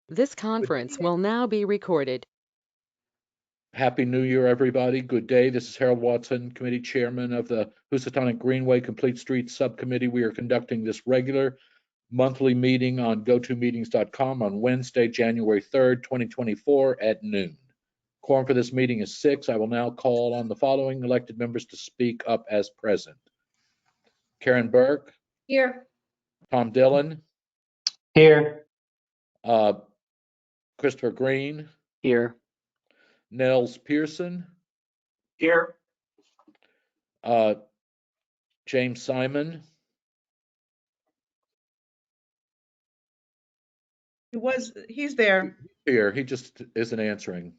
This conference will now be recorded. Happy New Year, everybody. Good day. This is Harold Watson, Committee Chairman of the Housatonic Greenway Complete Streets Subcommittee. We are conducting this regular monthly meeting on GoToMeetings.com on Wednesday, January 3rd, 2024 at noon. Quorum for this meeting is 6. I will now call on the following elected members to speak up as present. Karen Burke. Here. Tom Dillon. Here. Christopher Green. Here. Nels Pearson. Here. James Simon. He's there. Here, he just isn't answering.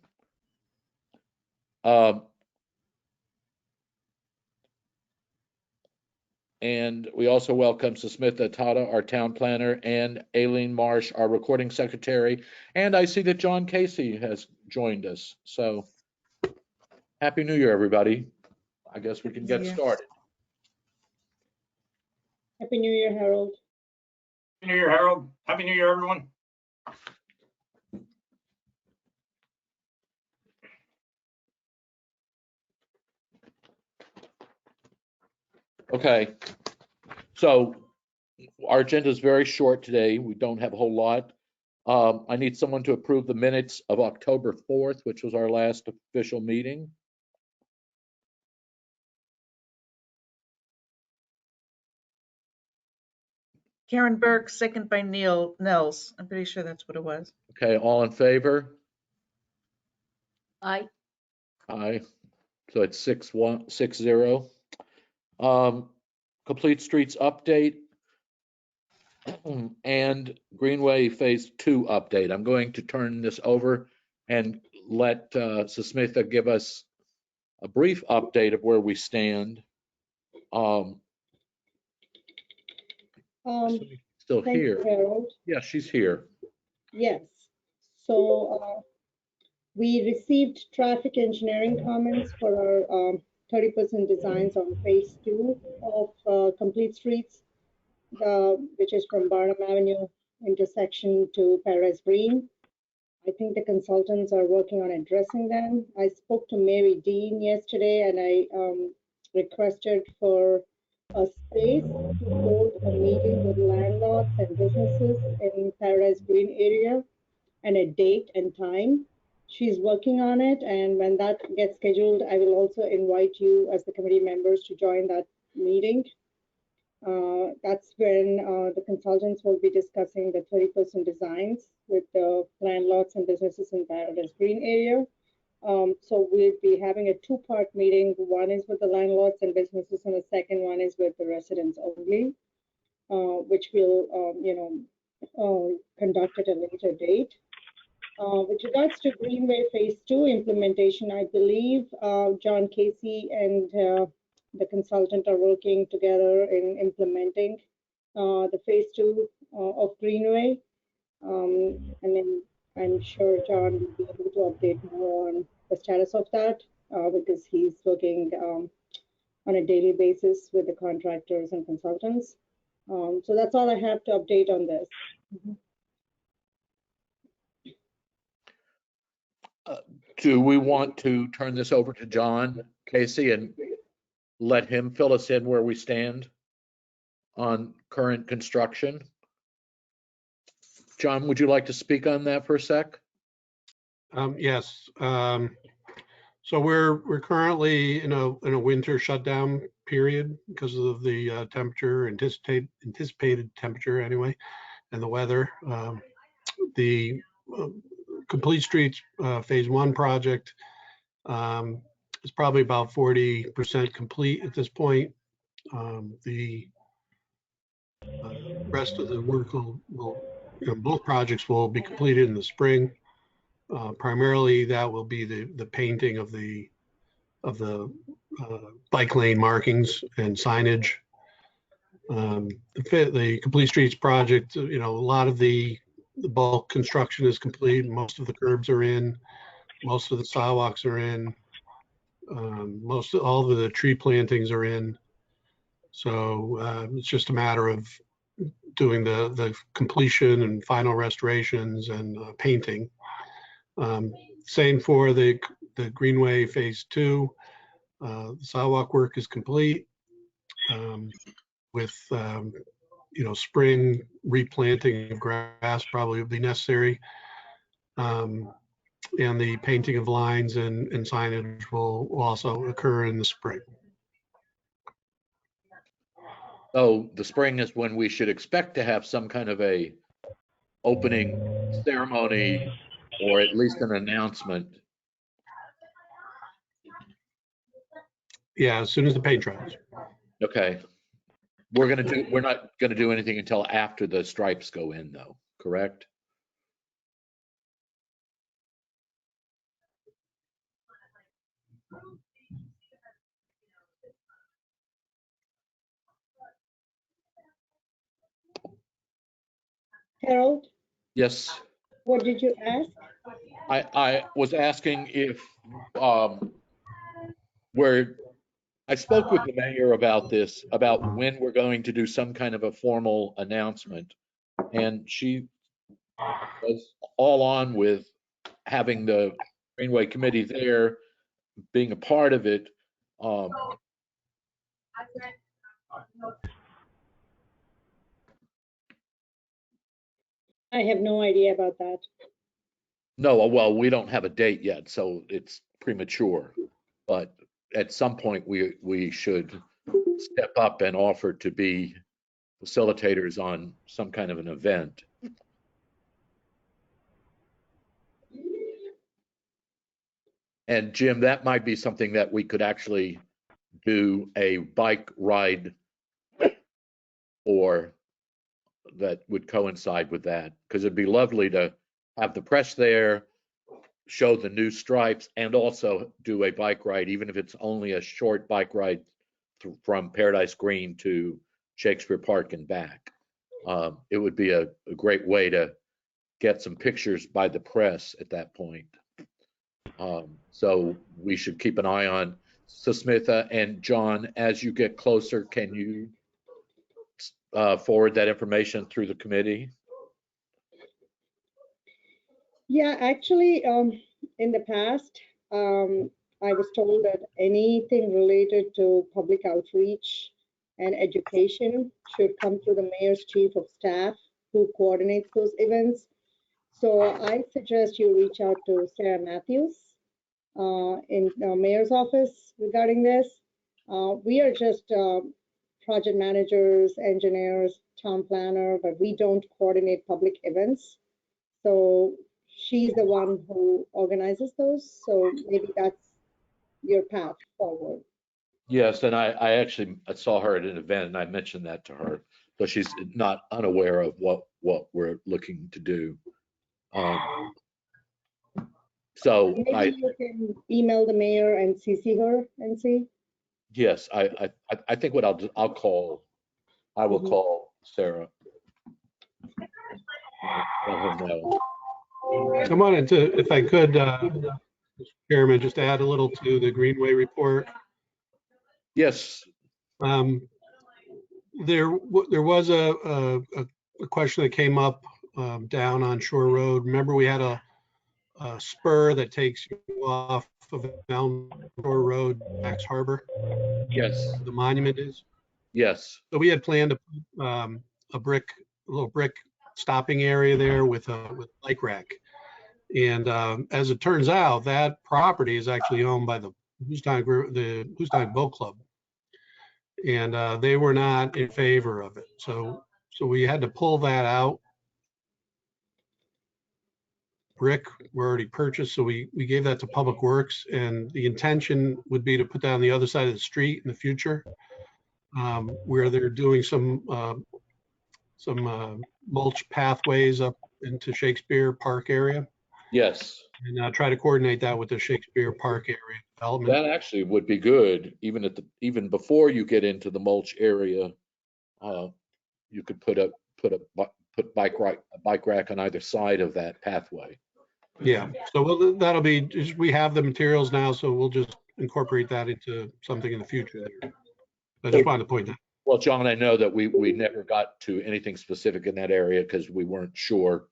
And we also welcome Susmitha Tata, our town planner, and Aileen Marsh, our recording secretary. And I see that John Casey has joined us. So Happy New Year, everybody. I guess we can get started. Happy New Year, Harold. Happy New Year, Harold. Happy New Year, everyone. Okay, so our agenda is very short today. We don't have a whole lot. I need someone to approve the minutes of October 4th, which was our last official meeting. Karen Burke, second by Nels. I'm pretty sure that's what it was. Okay, all in favor? Aye. Aye. So it's 6-0. Complete Streets update and Greenway Phase 2 update. I'm going to turn this over and let Susmitha give us a brief update of where we stand. Still Thank here? you, Harold. Yeah, she's here. Yes. So we received traffic engineering comments for our 30% designs on phase 2 of Complete Streets, which is from Barnum Avenue intersection to Paradise Green. I think the consultants are working on addressing them. I spoke to Mary Dean yesterday and I requested for a space to hold a meeting with landlords and businesses in Paradise Green area and a date and time. She's working on it, and when that gets scheduled, I will also invite you as the committee members to join that meeting. That's when the consultants will be discussing the 30% designs with the landlords and businesses in Paradise Green area. So we'll be having a two-part meeting. One is with the landlords and businesses, and the second one is with the residents only, which we'll conduct at a later date. With regards to Greenway Phase 2 implementation, I believe John Casey and the consultant are working together in implementing the Phase 2 of Greenway. And then I'm sure John will be able to update more on the status of that because he's working on a daily basis with the contractors and consultants. So that's all I have to update on this. Do we want to turn this over to John Casey and let him fill us in where we stand on current construction? John, would you like to speak on that for a sec? Yes. So we're currently in a winter shutdown period because of the temperature, anticipated temperature anyway, and the weather. The Complete Streets Phase 1 project is probably about 40% complete at this point. The rest of the work both projects will be completed in the spring. Primarily, that will be the painting of the bike lane markings and signage. The Complete Streets project, a lot of the bulk construction is complete. Most of the curbs are in. Most of the sidewalks are in. All of the tree plantings are in. So it's just a matter of doing the completion and final restorations and painting. Same for the Greenway Phase 2. The sidewalk work is complete with spring replanting of grass probably would be necessary. And the painting of lines and signage will also occur in the spring. So the spring is when we should expect to have some kind of a opening ceremony or at least an announcement. Yeah, as soon as the paint dries. Okay. We're not gonna do anything until after the stripes go in though, correct? Harold, Yes. what did you ask? I was asking if I spoke with the mayor about this, about when we're going to do some kind of a formal announcement. And she was all on with having the Greenway committee there, being a part of it. I have no idea about that. No, well, we don't have a date yet, so it's premature. But at some point, we should step up and offer to be facilitators on some kind of an event. And Jim, that might be something that we could actually do a bike ride or that would coincide with that, because it'd be lovely to have the press there, show the new stripes, and also do a bike ride, even if it's only a short bike ride from Paradise Green to Shakespeare Park and back. It would be a great way to get some pictures by the press at that point. So we should keep an eye on. So Smitha and John, as you get closer, can you forward that information through the committee? Yeah, actually, in the past, I was told that anything related to public outreach and education should come through the mayor's chief of staff, who coordinates those events. So I suggest you reach out to Sarah Matthews in the mayor's office regarding this. We are just project managers, engineers, town planner, but we don't coordinate public events. So she's the one who organizes those. So maybe that's your path forward. Yes, and I actually saw her at an event and I mentioned that to her, so she's not unaware of what we're looking to do. So Maybe you can email the mayor and CC her and see. yes, I think what I'll do, I will call Sarah. Let her know. I wanted to, if I could, Mr. Chairman, just add a little to the Greenway report. Yes, There was a question that came up down on Shore Road. Remember, we had a spur that takes you off of Elm Shore Road, Max Harbor, yes, the monument is. yes. So we had planned to put a little brick stopping area there with bike rack. And as it turns out, that property is actually owned by the Houstonic Boat Club. And they were not in favor of it. So we had to pull that out. Brick were already purchased, so we gave that to Public Works, and the intention would be to put that on the other side of the street in the future, where they're doing some mulch pathways up into Shakespeare Park area. Yes. And try to coordinate that with the Shakespeare Park area development. That actually would be good, even before you get into the mulch area. You could put a bike rack on either side of that pathway. Yeah, so that'll be, we have the materials now, so we'll just incorporate that into something in the future there. I just wanted to point that. Well, John, I know that we never got to anything specific in that area because we weren't sure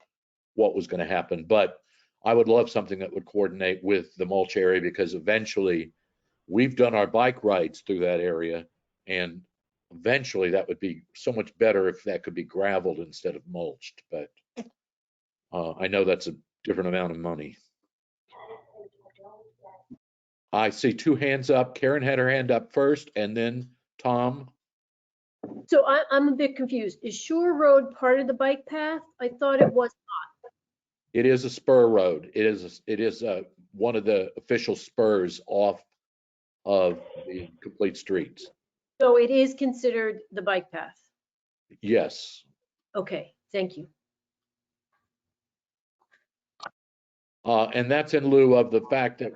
what was going to happen. But I would love something that would coordinate with the mulch area because eventually we've done our bike rides through that area, and eventually that would be so much better if that could be graveled instead of mulched. But I know that's a different amount of money. I see two hands up. Karen had her hand up first, and then Tom. So I'm a bit confused. Is Shore Road part of the bike path? I thought it was. It is a spur road. It is one of the official spurs off of the complete streets. So it is considered the bike path. Yes. Okay, thank you. And that's in lieu of the fact that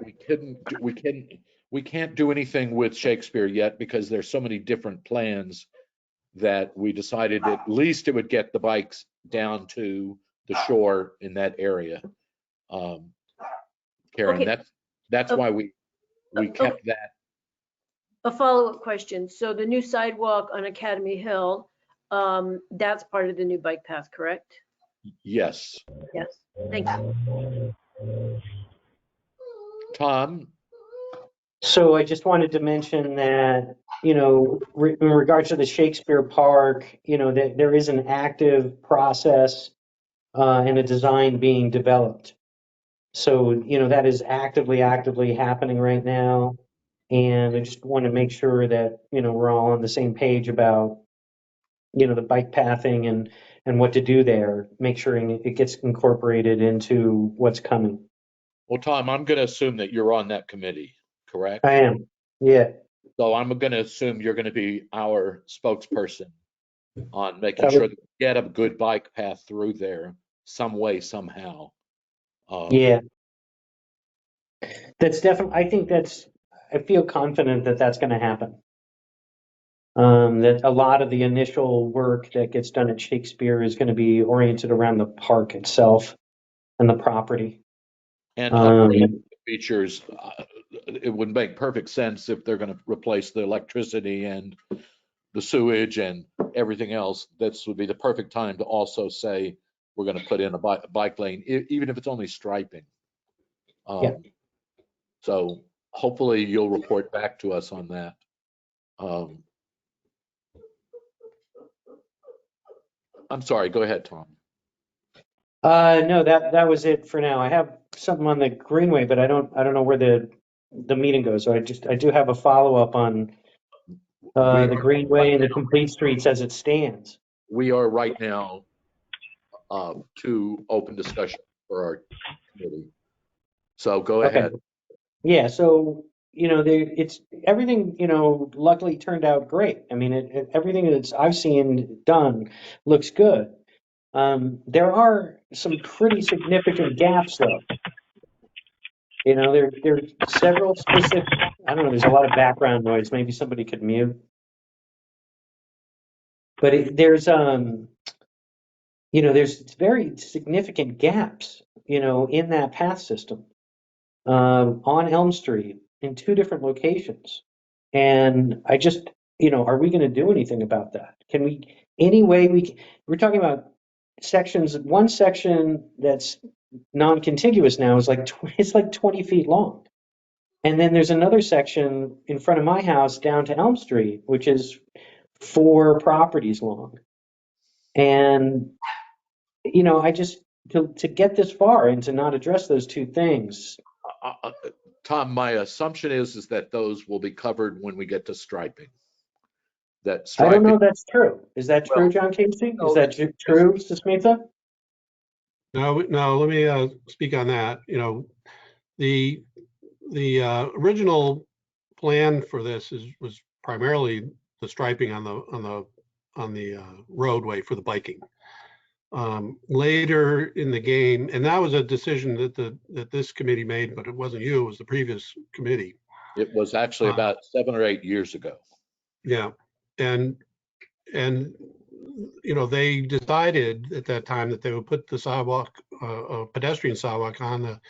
we can't do anything with Shakespeare yet because there's so many different plans that we decided at least it would get the bikes down to the shore in that area. Karen, Okay. that's why we kept that. A follow-up question. So the new sidewalk on Academy Hill, that's part of the new bike path, correct? Yes. Yes, thank you. Tom? So I just wanted to mention that, in regards to the Shakespeare Park, that there is an active process and a design being developed. So, that is actively happening right now. And I just want to make sure that, we're all on the same page about, the bike pathing and what to do there, make sure it gets incorporated into what's coming. Well, Tom, I'm going to assume that you're on that committee, correct? I am. Yeah. So I'm going to assume you're going to be our spokesperson on making sure that we get a good bike path through there some way, somehow. Yeah. That's definitely, I feel confident that that's going to happen. That a lot of the initial work that gets done at Shakespeare is going to be oriented around the park itself and the property. And upgrading the features, it would make perfect sense if they're going to replace the electricity and the sewage and everything else. This would be the perfect time to also say we're going to put in a bike lane, even if it's only striping. Yeah. So hopefully you'll report back to us on that. I'm sorry, go ahead, Tom. No, that was it for now. I have something on the Greenway, but I don't know where the meeting goes. So I do have a follow-up on the Greenway and the complete streets as it stands. We are right now to open discussion for our committee. So go ahead. Yeah, so it's everything. Luckily turned out great. I mean, everything that I've seen done looks good. There are some pretty significant gaps, though. There's several specific. I don't know. There's a lot of background noise. Maybe somebody could mute. But there's very significant gaps, in that path system on Elm Street in two different locations. And I just, are we going to do anything about that? Can we, any way we're talking about sections, one section that's non-contiguous now is it's like 20 feet long. And then there's another section in front of my house down to Elm Street, which is 4 properties long. And, I just, to get this far and to not address those two things. Tom, my assumption is that those will be covered when we get to striping. That striping. I don't know if that's true. Is that true, John Casey? Is that true, Susmitha? No, let me speak on that. The original plan for this was primarily the striping on the roadway for the biking. Later in the game, and that was a decision that this committee made, but it wasn't you, it was the previous committee. It was actually about 7 or 8 years ago. Yeah, and they decided at that time that they would put the sidewalk, pedestrian sidewalk, on the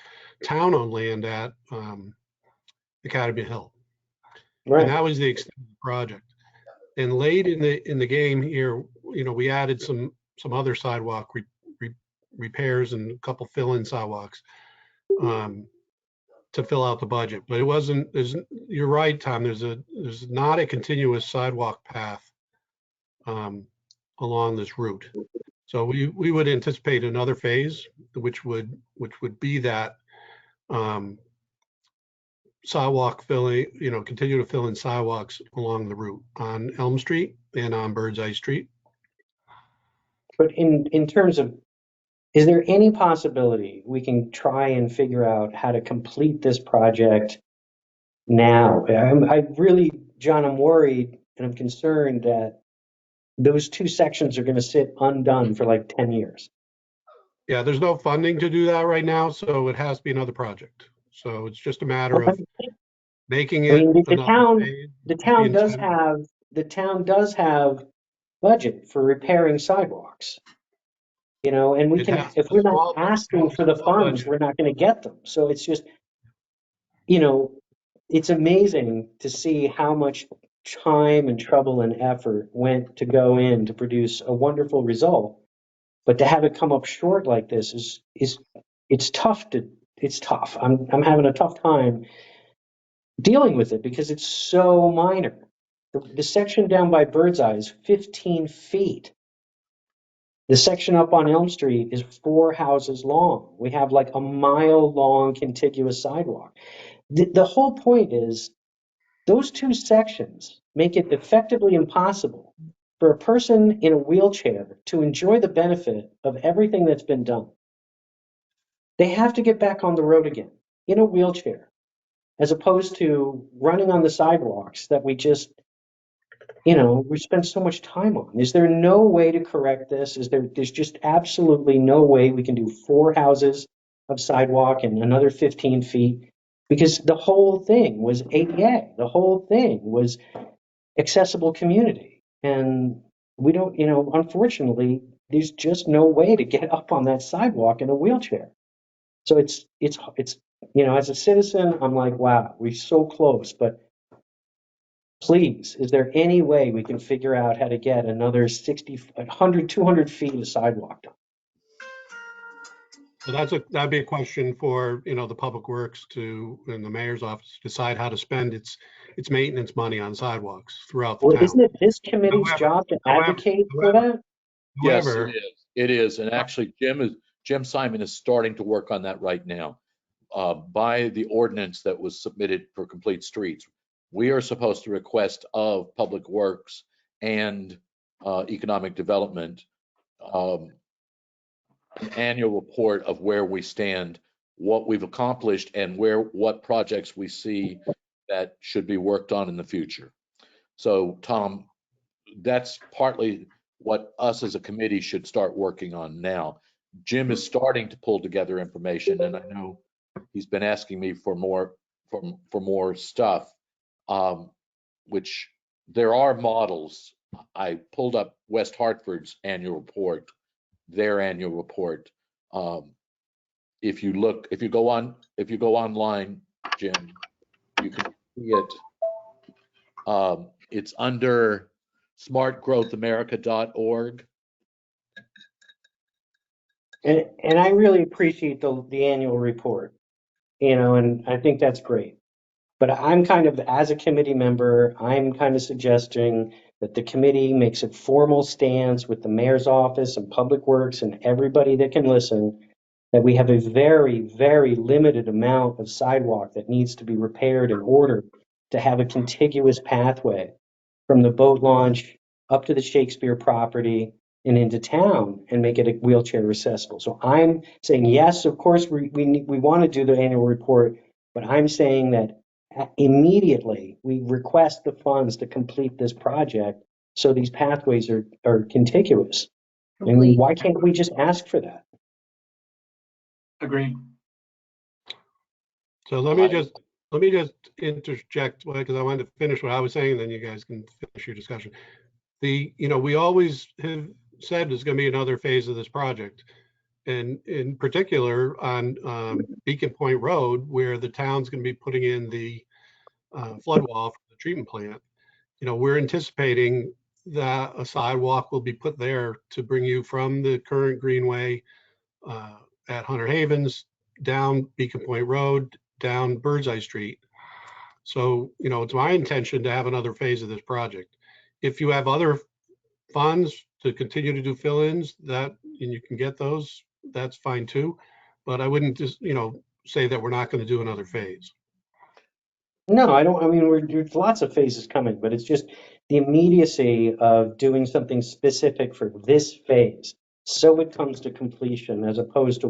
town-owned land at Academy Hill. Right. And that was the extent of the project. And late in the game here, we added some other sidewalk repairs and a couple fill-in sidewalks to fill out the budget. But it wasn't. You're right, Tom. There's not a continuous sidewalk path along this route. So we would anticipate another phase, which would be that sidewalk filling, continue to fill in sidewalks along the route on Elm Street and on Birdseye Street. But in terms of, is there any possibility we can try and figure out how to complete this project now? I really, John, I'm worried and I'm concerned that those two sections are going to sit undone for like 10 years. Yeah, there's no funding to do that right now, so it has to be another project. So it's just a matter of making it. I mean, another phase. the town does have budget for repairing sidewalks. And we It can, has if a we're not small- asking for the small funds, budget. we're not going to get them. So it's just, it's amazing to see how much time and trouble and effort went to go in to produce a wonderful result. But to have it come up short like this it's tough. I'm having a tough time dealing with it because it's so minor. The section down by Birdseye is 15 feet. The section up on Elm Street is 4 houses long. We have like a mile-long contiguous sidewalk. The whole point is those two sections make it effectively impossible for a person in a wheelchair to enjoy the benefit of everything that's been done. They have to get back on the road again in a wheelchair, as opposed to running on the sidewalks that we just, we spend so much time on. Is there no way to correct this? There's just absolutely no way we can do 4 houses of sidewalk and another 15 feet, because the whole thing was ADA. The whole thing was accessible community. And we don't, unfortunately, there's just no way to get up on that sidewalk in a wheelchair. So it's, as a citizen, I'm like, wow, we're so close, but please, is there any way we can figure out how to get another 60, 100, 200 feet of sidewalk done? So that'd be a question for, the Public Works and the mayor's office to decide how to spend its maintenance money on sidewalks throughout the Well, town. isn't it this committee's However- job to advocate for that? Yes, However, it is. It is. And actually, Jim Simon is starting to work on that right now. By the ordinance that was submitted for Complete Streets, we are supposed to request of Public Works and Economic Development an annual report of where we stand, what we've accomplished, and what projects we see that should be worked on in the future. So, Tom, that's partly what us as a committee should start working on now. Jim is starting to pull together information, and I know he's been asking me for more stuff, which there are models. I pulled up West Hartford's annual report, their annual report. If you go online, Jim, you can see it. It's under smartgrowthamerica.org. And I really appreciate the annual report, and I think that's great. But I'm kind of, as a committee member, I'm kind of suggesting that the committee makes a formal stance with the mayor's office and Public Works and everybody that can listen, that we have a very, very limited amount of sidewalk that needs to be repaired in order to have a contiguous pathway from the boat launch up to the Shakespeare property and into town and make it a wheelchair accessible. So I'm saying, yes, of course, we want to do the annual report, but I'm saying that immediately we request the funds to complete this project so these pathways are contiguous. And why can't we just ask for that? Agreed. so let me just interject, because I wanted to finish what I was saying, and then you guys can finish your discussion. We always have said there's going to be another phase of this project, and in particular on Beacon Point Road, where the town's going to be putting in the flood wall for the treatment plant. we're anticipating that a sidewalk will be put there to bring you from the current Greenway at Hunter Havens, down Beacon Point Road, down Birdseye Street. So, it's my intention to have another phase of this project. If you have other funds to continue to do fill-ins, and you can get those, that's fine too. But I wouldn't just, say that we're not going to do another phase. No, I don't. I mean, there's lots of phases coming, but it's just the immediacy of doing something specific for this phase, so it comes to completion, as opposed to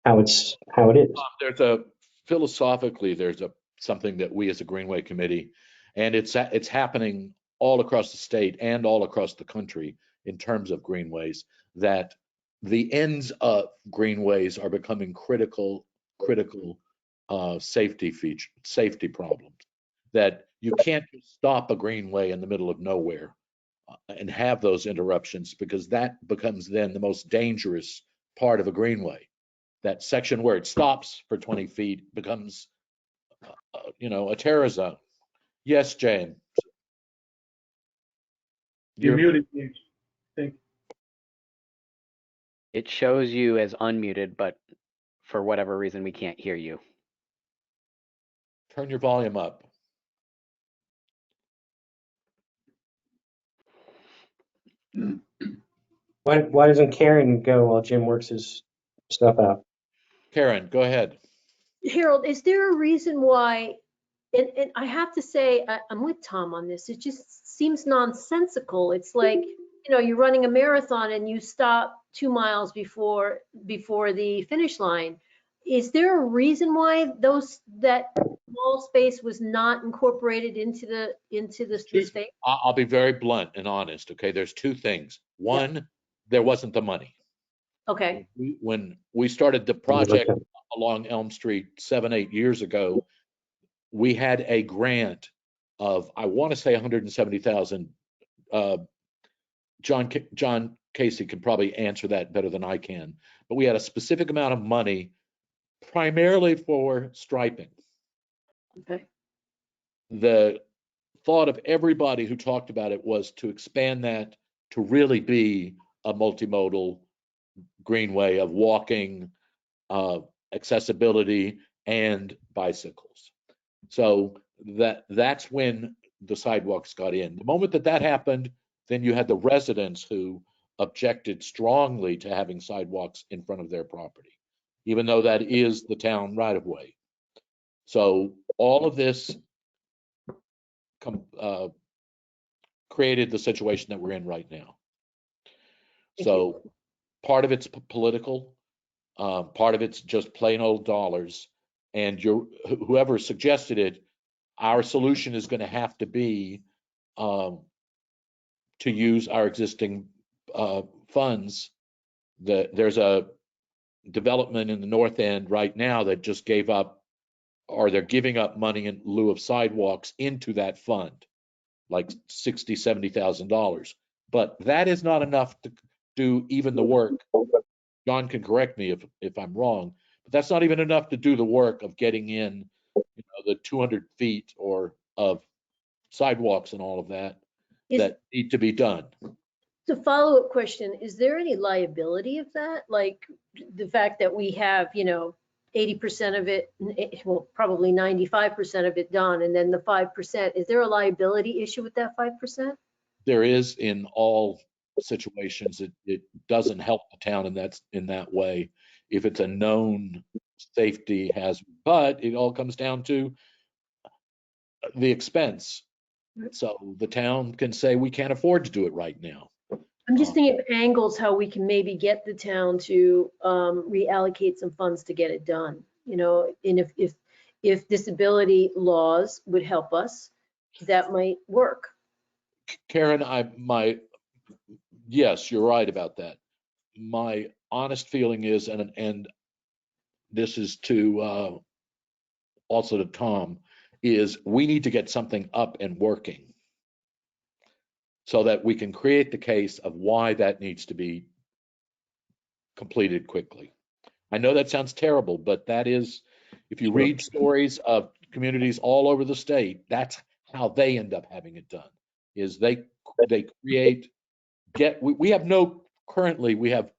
how it is. There's philosophically, there's something that we as a Greenway committee, and it's happening all across the state and all across the country in terms of greenways, that the ends of greenways are becoming critical safety problems. That you can't just stop a greenway in the middle of nowhere and have those interruptions, because that becomes then the most dangerous part of a greenway. That section where it stops for 20 feet becomes, a terror zone. Yes, James. You're muted, James. Thank you. It shows you as unmuted, but for whatever reason, we can't hear you. Turn your volume up. Why doesn't Karen go while Jim works his stuff out? Karen, go ahead. Harold, is there a reason why, and I have to say, I'm with Tom on this, it just seems nonsensical. It's like, you're running a marathon and you stop 2 miles before the finish line. Is there a reason why that small space was not incorporated into the space? I'll be very blunt and honest. Okay, there's two things. One, there wasn't the money. Okay. When we started the project along Elm Street 7-8 years ago, we had a grant of, I want to say, 170,000. John Casey can probably answer that better than I can, but we had a specific amount of money primarily for striping. Okay. The thought of everybody who talked about it was to expand that to really be a multimodal greenway of walking, accessibility, and bicycles. So that's when the sidewalks got in. The moment that happened, then you had the residents who objected strongly to having sidewalks in front of their property, even though that is the town right of way. So all of this created the situation that we're in right now. So part of it's political, part of it's just plain old dollars. And whoever suggested it, our solution is going to have to be to use our existing funds. There's a development in the north end right now that just gave up, or they're giving up money in lieu of sidewalks into that fund, like $60,000, $70,000. But that is not enough to do even the work. John can correct me if I'm wrong, but that's not even enough to do the work of getting in, the 200 feet or of sidewalks and all of that that need to be done. The follow-up question, is there any liability of that? Like the fact that we have, 80% of it, well, probably 95% of it done, and then the 5%, is there a liability issue with that 5%? There is in all situations. It doesn't help the town in that way if it's a known safety hazard, but it all comes down to the expense. So the town can say we can't afford to do it right now. I'm just thinking of angles how we can maybe get the town to reallocate some funds to get it done. And if disability laws would help us, that might work. Karen, yes, you're right about that. My honest feeling is, and this is to also to Tom, is we need to get something up and working so that we can create the case of why that needs to be completed quickly. I know that sounds terrible, but that is, if you read stories of communities all over the state, that's how they end up having it done. Is they create, we have no, currently we have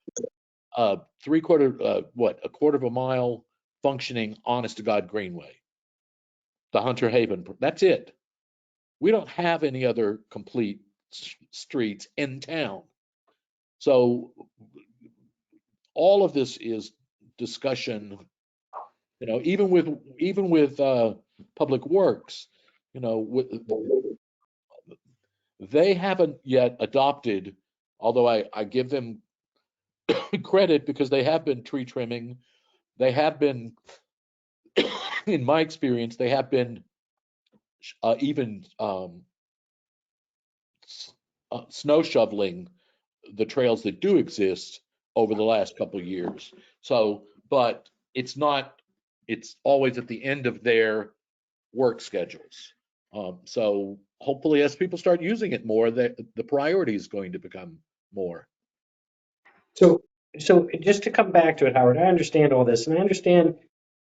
a quarter of a mile functioning honest to God Greenway. The Hunter Haven, that's it. We don't have any other complete streets in town. So all of this is discussion, even with Public Works, they haven't yet adopted, although I give them credit because they have been tree trimming. They have been, in my experience, they have been even snow shoveling the trails that do exist over the last couple of years. So, but it's always at the end of their work schedules. So hopefully as people start using it more, the priority is going to become more. So just to come back to it, Howard, I understand all this, and I understand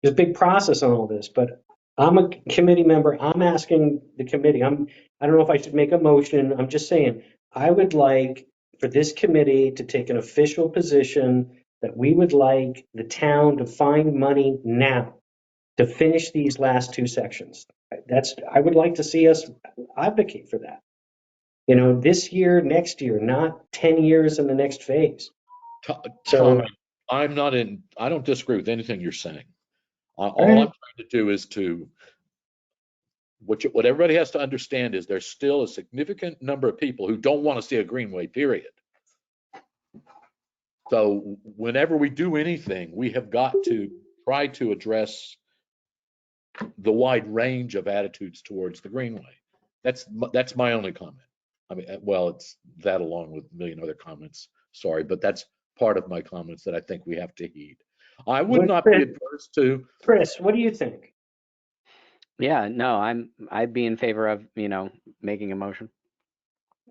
there's a big process on all this, but I'm a committee member. I'm asking the committee. I don't know if I should make a motion. I'm just saying, I would like for this committee to take an official position that we would like the town to find money now to finish these last two sections. I would like to see us advocate for that. This year, next year, not 10 years in the next phase. Tom, I don't disagree with anything you're saying. All I'm trying to do is what everybody has to understand is there's still a significant number of people who don't want to see a Greenway, period. So whenever we do anything, we have got to try to address the wide range of attitudes towards the Greenway. That's my only comment. I mean, well, it's that along with a million other comments. Sorry, but that's part of my comments that I think we have to heed. I would not be adverse to. Chris, what do you think? Yeah, no, I'd be in favor of, making a motion.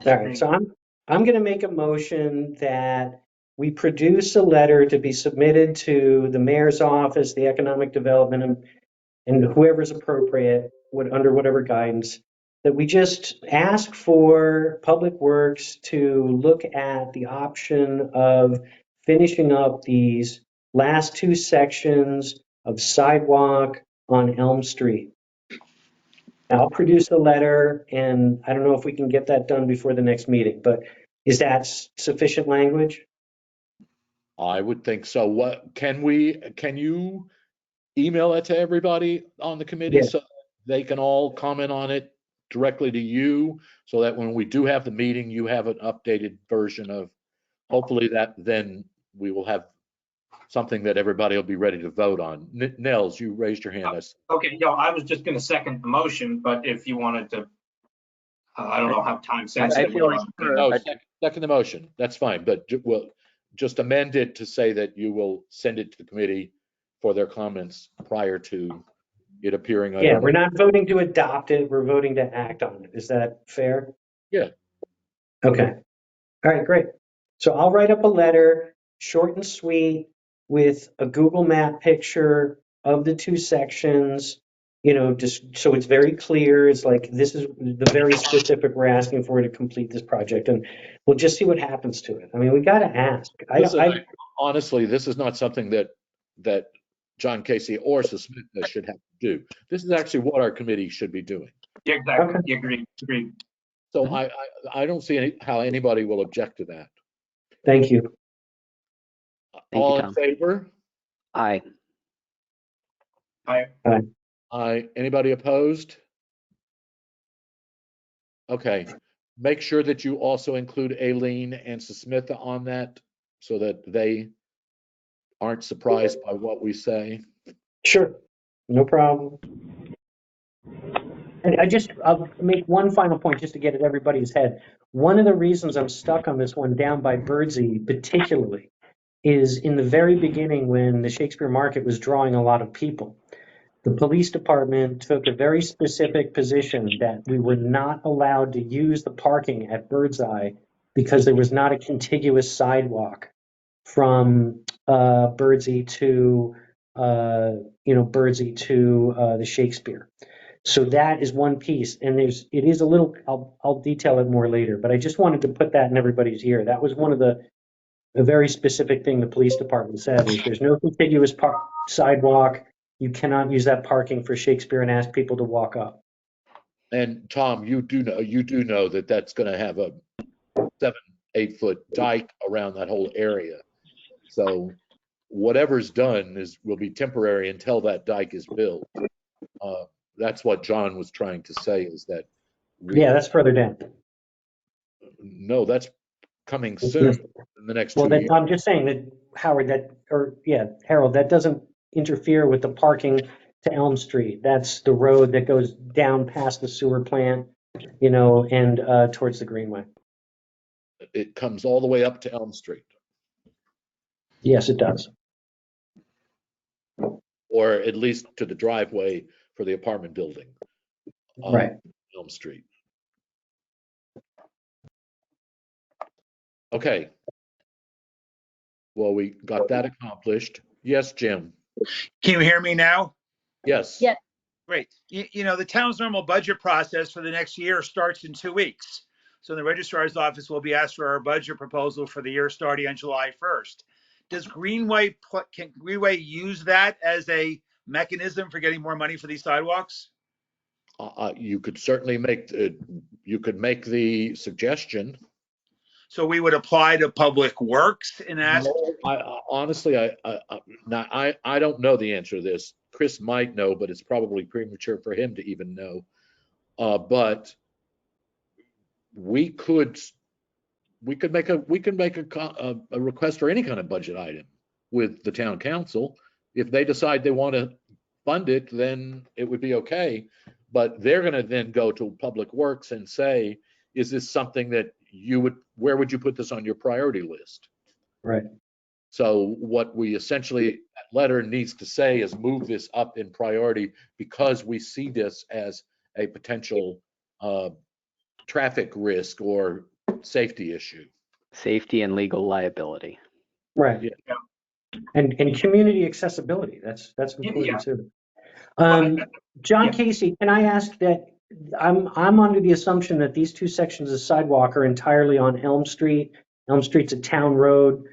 All right, so I'm going to make a motion that we produce a letter to be submitted to the mayor's office, the economic development, and whoever's appropriate under whatever guidance, that we just ask for Public Works to look at the option of finishing up these last two sections of sidewalk on Elm Street. I'll produce a letter, and I don't know if we can get that done before the next meeting, but is that sufficient language? I would think so. What can you email it to everybody on the committee so they can all comment on it directly to you, so that when we do have the meeting, you have an updated version of, hopefully that then we will have something that everybody will be ready to vote on. Nels, you raised your hand. Okay, I was just going to second the motion, but if you wanted to, I don't know how time sensitive. Second the motion. That's fine, but we'll just amend it to say that you will send it to the committee for their comments prior to it appearing. Yeah, we're not voting to adopt it. We're voting to act on it. Is that fair? Yeah. Okay. All right, great. So I'll write up a letter, short and sweet, with a Google Map picture of the two sections, just so it's very clear. It's like, this is the very specific we're asking for to complete this project. And we'll just see what happens to it. I mean, we got to ask. Honestly, this is not something that John Casey or Smith should have to do. This is actually what our committee should be doing. Yeah, exactly. Okay. Agreed. So I don't see how anybody will object to that. Thank you. All in favor? Aye. Aye. Anybody opposed? Okay. Make sure that you also include Aileen and Smith on that so that they aren't surprised by what we say. Sure. No problem. And I'll make one final point just to get at everybody's head. One of the reasons I'm stuck on this one down by Birdsey particularly is in the very beginning when the Shakespeare Market was drawing a lot of people. The police department took a very specific position that we were not allowed to use the parking at Birdseye because there was not a contiguous sidewalk from Birdsey to the Shakespeare. So that is one piece, and it is a little, I'll detail it more later, but I just wanted to put that in everybody's ear. That was one of a very specific thing the police department said is there's no contiguous sidewalk. You cannot use that parking for Shakespeare and ask people to walk up. And Tom, you do know that that's going to have a 7-8 foot dike around that whole area. So whatever's done will be temporary until that dike is built. That's what John was trying to say is that. Yeah, that's further down. No, that's coming soon in the next 2 years. I'm just saying that Howard, Harold, that doesn't interfere with the parking to Elm Street. That's the road that goes down past the sewer plant, and towards the Greenway. It comes all the way up to Elm Street. Yes, it does. Or at least to the driveway for the apartment building. Right. Elm Street. Okay. Well, we got that accomplished. Yes, Jim. Can you hear me now? Yes. Yeah. Great. The town's normal budget process for the next year starts in 2 weeks. So the registrar's office will be asked for our budget proposal for the year starting on July 1st. Can Greenway use that as a mechanism for getting more money for these sidewalks? You could certainly make the suggestion. So we would apply to Public Works and ask. No, honestly, I don't know the answer to this. Chris might know, but it's probably premature for him to even know. But we could make a request for any kind of budget item with the town council. If they decide they want to fund it, then it would be okay. But they're going to then go to Public Works and say, is this something that where would you put this on your priority list? Right. So what we essentially, that letter needs to say is move this up in priority because we see this as a potential traffic risk or safety issue. Safety and legal liability. Right. Yeah. And community accessibility. That's important too. John Casey, can I ask that I'm under the assumption that these two sections of sidewalk are entirely on Elm Street. Elm Street's a town road,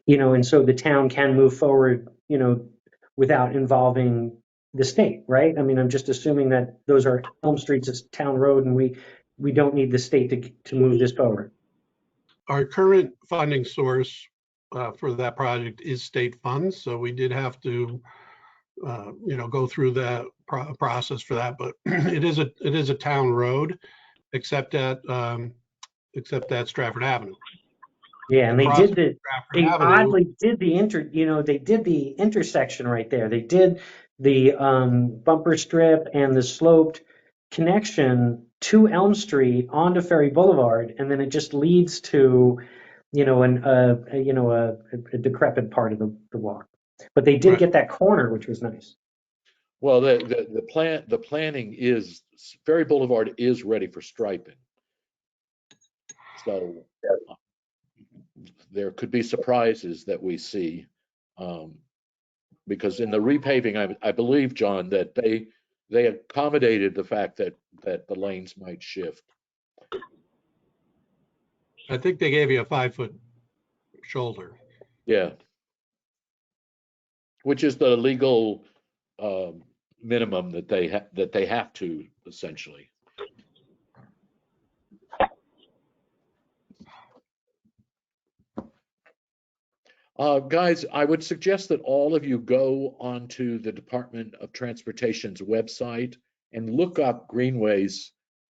and so the town can move forward, without involving the state, right? I mean, I'm just assuming that those are Elm Street's a town road and we don't need the state to move this forward. Our current funding source for that project is state funds, so we did have to go through that process for that, but it is a town road, except at Stratford Avenue. Yeah, and they Avenue, did the intersection right there. They did the bumper strip and the sloped connection to Elm Street onto Ferry Boulevard, and then it just leads to a decrepit part of the walk. But they did get that corner, which was nice. Well, the planning is Ferry Boulevard is ready for striping. So there could be surprises that we see because in the repaving, I believe, John, that they accommodated the fact that the lanes might shift. I think they gave you a 5-foot shoulder. Yeah, which is the legal minimum that they have to essentially. Guys, I would suggest that all of you go onto the Department of Transportation's website and look up greenways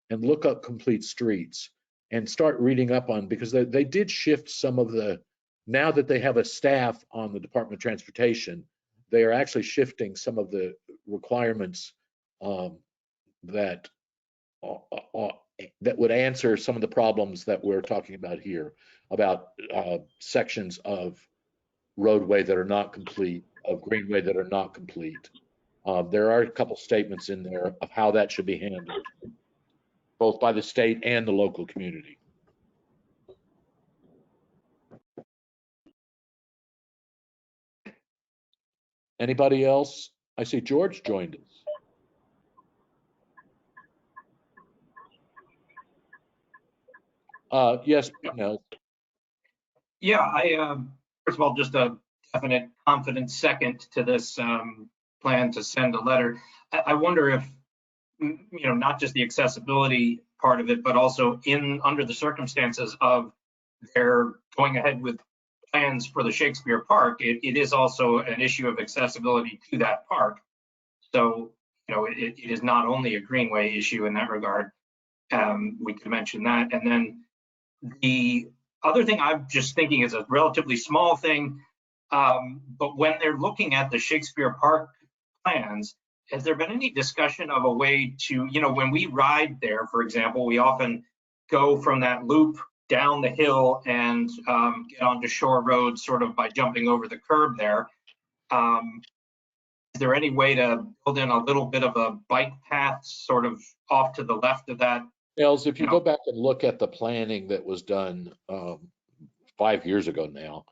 and look up complete streets and start reading up on, because they did shift some of now that they have a staff on the Department of Transportation, they are actually shifting some of the requirements that would answer some of the problems that we're talking about here, about sections of roadway that are not complete, of greenway that are not complete. There are a couple statements in there of how that should be handled, both by the state and the local community. Anybody else? I see George joined us. Yes, no, Yeah, first of all, just a definite confident second to this plan to send a letter. I wonder if, not just the accessibility part of it, but also under the circumstances of their going ahead with plans for the Shakespeare Park, it is also an issue of accessibility to that park. So, it is not only a Greenway issue in that regard. We could mention that. And then the other thing I'm just thinking is a relatively small thing, but when they're looking at the Shakespeare Park plans, has there been any discussion of a way to, when we ride there, for example, we often go from that loop down the hill and get onto Shore Road sort of by jumping over the curb there. Is there any way to build in a little bit of a bike path sort of off to the left of that? Els, if you go back and look at the planning that was done 5 years ago now,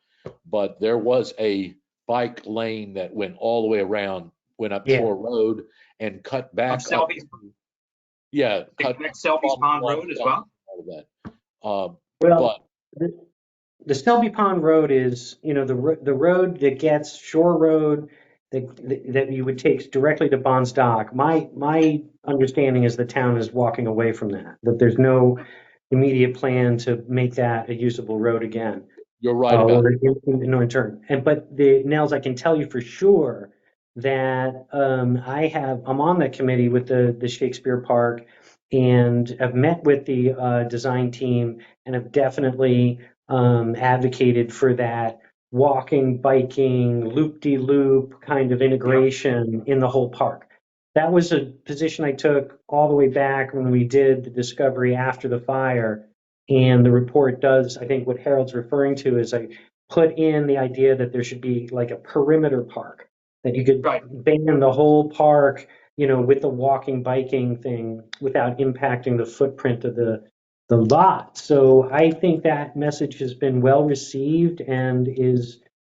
but there was a bike lane that went all the way around, went up Yeah. Shore Road and cut back up. Selby's, Yeah, cut Selby's Pond Road as well. All of that. Well, the Selby Pond Road is, the road that gets Shore Road that you would take directly to Bonds Dock. My understanding is the town is walking away from that there's no immediate plan to make that a usable road again. You're right about in turn. But Nels, I can tell you for sure that I'm on the committee with the Shakespeare Park, and I've met with the design team and have definitely advocated for that walking, biking, loop-de-loop kind of integration in the whole park. That was a position I took all the way back when we did the discovery after the fire. And the report does, I think what Harold's referring to is I put in the idea that there should be like a perimeter park, that you could ban the whole park, with the walking, biking thing without impacting the footprint of the lot. So I think that message has been well received and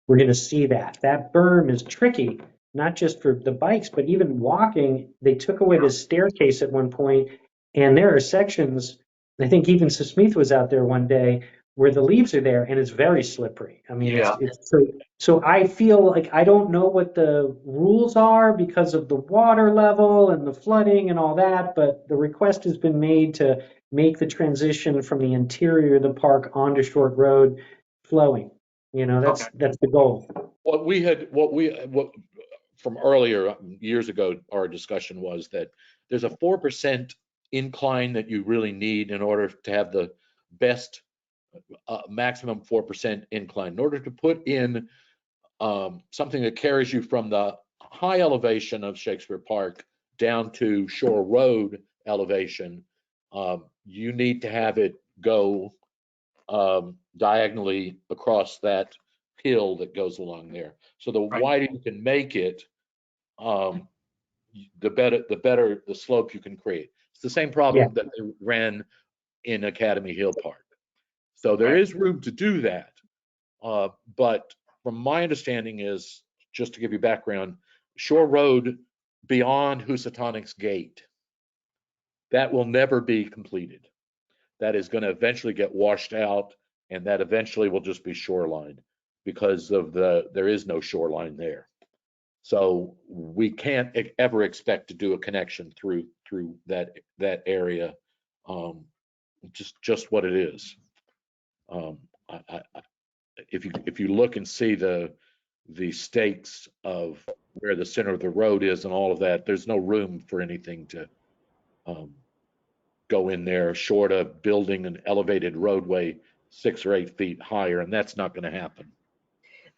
we're going to see that. That berm is tricky, not just for the bikes, but even walking. They took away the staircase at one point, and there are sections, I think even Smith was out there one day, where the leaves are there and it's very slippery. I mean, it's so I feel like I don't know what the rules are because of the water level and the flooding and all that, but the request has been made to make the transition from the interior of the park onto Short Road flowing. That's the goal. what from earlier years ago, our discussion was that there's a 4% incline that you really need in order to have the best maximum 4% incline. In order to put in something that carries you from the high elevation of Shakespeare Park down to Shore Road elevation, you need to have it go diagonally across that hill that goes along there. So the wider you can make it, the better the slope you can create. It's the same problem that they ran in Academy Hill Park. So there is room to do that. But from my understanding is, just to give you background, Shore Road beyond Housatonic's Gate, that will never be completed. That is going to eventually get washed out, and that eventually will just be shoreline because of there is no shoreline there. So we can't ever expect to do a connection through that area. Just what it is. If you look and see the stakes of where the center of the road is and all of that, there's no room for anything to go in there short of building an elevated roadway 6 or 8 feet higher, and that's not going to happen.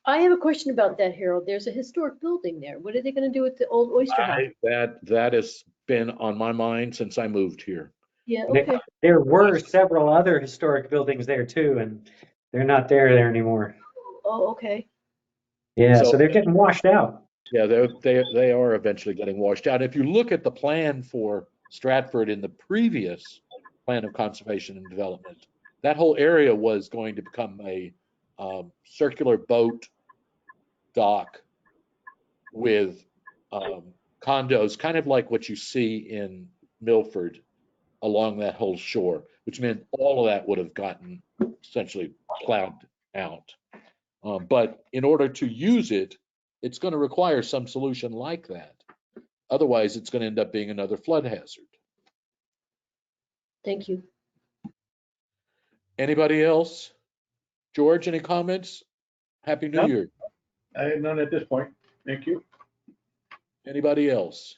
I have a question about that, Harold. There's a historic building there. What are they going to do with the old oyster house? That has been on my mind since I moved here. Yeah, okay. There were several other historic buildings there too, and they're not there anymore. Oh, okay. Yeah, so they're getting washed out. Yeah, they are eventually getting washed out. If you look at the plan for Stratford in the previous plan of conservation and development, that whole area was going to become a circular boat dock with condos, kind of like what you see in Milford, along that whole shore, which meant all of that would have gotten essentially plowed out. But in order to use it, it's going to require some solution like that. Otherwise, it's going to end up being another flood hazard. Thank you. Anybody else? George, any comments? Happy New No. Year. I have none at this point. Thank you. Anybody else?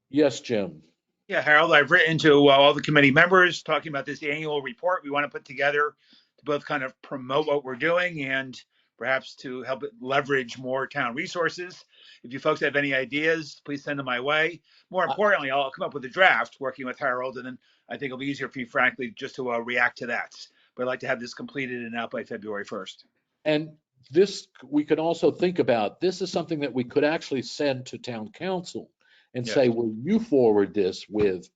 Yes, Jim. Yeah, Harold, I've written to all the committee members talking about this annual report we want to put together to both kind of promote what we're doing and perhaps to help it leverage more town resources. If you folks have any ideas, please send them my way. More importantly, I'll come up with a draft working with Harold, and then I think it'll be easier for you, frankly, just to react to that. But I'd like to have this completed and out by February 1st. And this, we can also think about, this is something that we could actually send to town council and Yes. say, will you forward this with,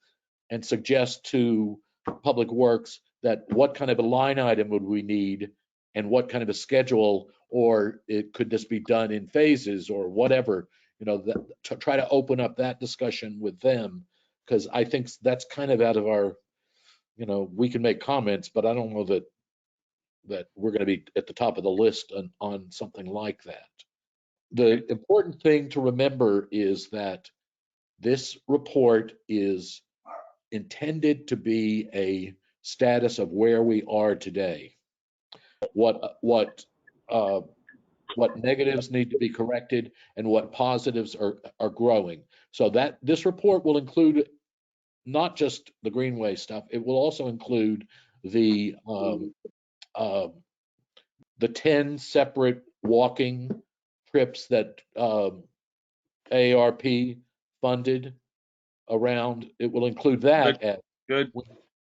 and suggest to Public Works that what kind of a line item would we need and what kind of a schedule, or could this be done in phases or whatever, to try to open up that discussion with them. Because I think that's kind of out of our, we can make comments, but I don't know that we're going to be at the top of the list on something like that. The important thing to remember is that this report is intended to be a status of where we are today. What negatives need to be corrected and what positives are growing. So that this report will include not just the Greenway stuff, it will also include the 10 separate walking trips that AARP funded around. It will include that Good.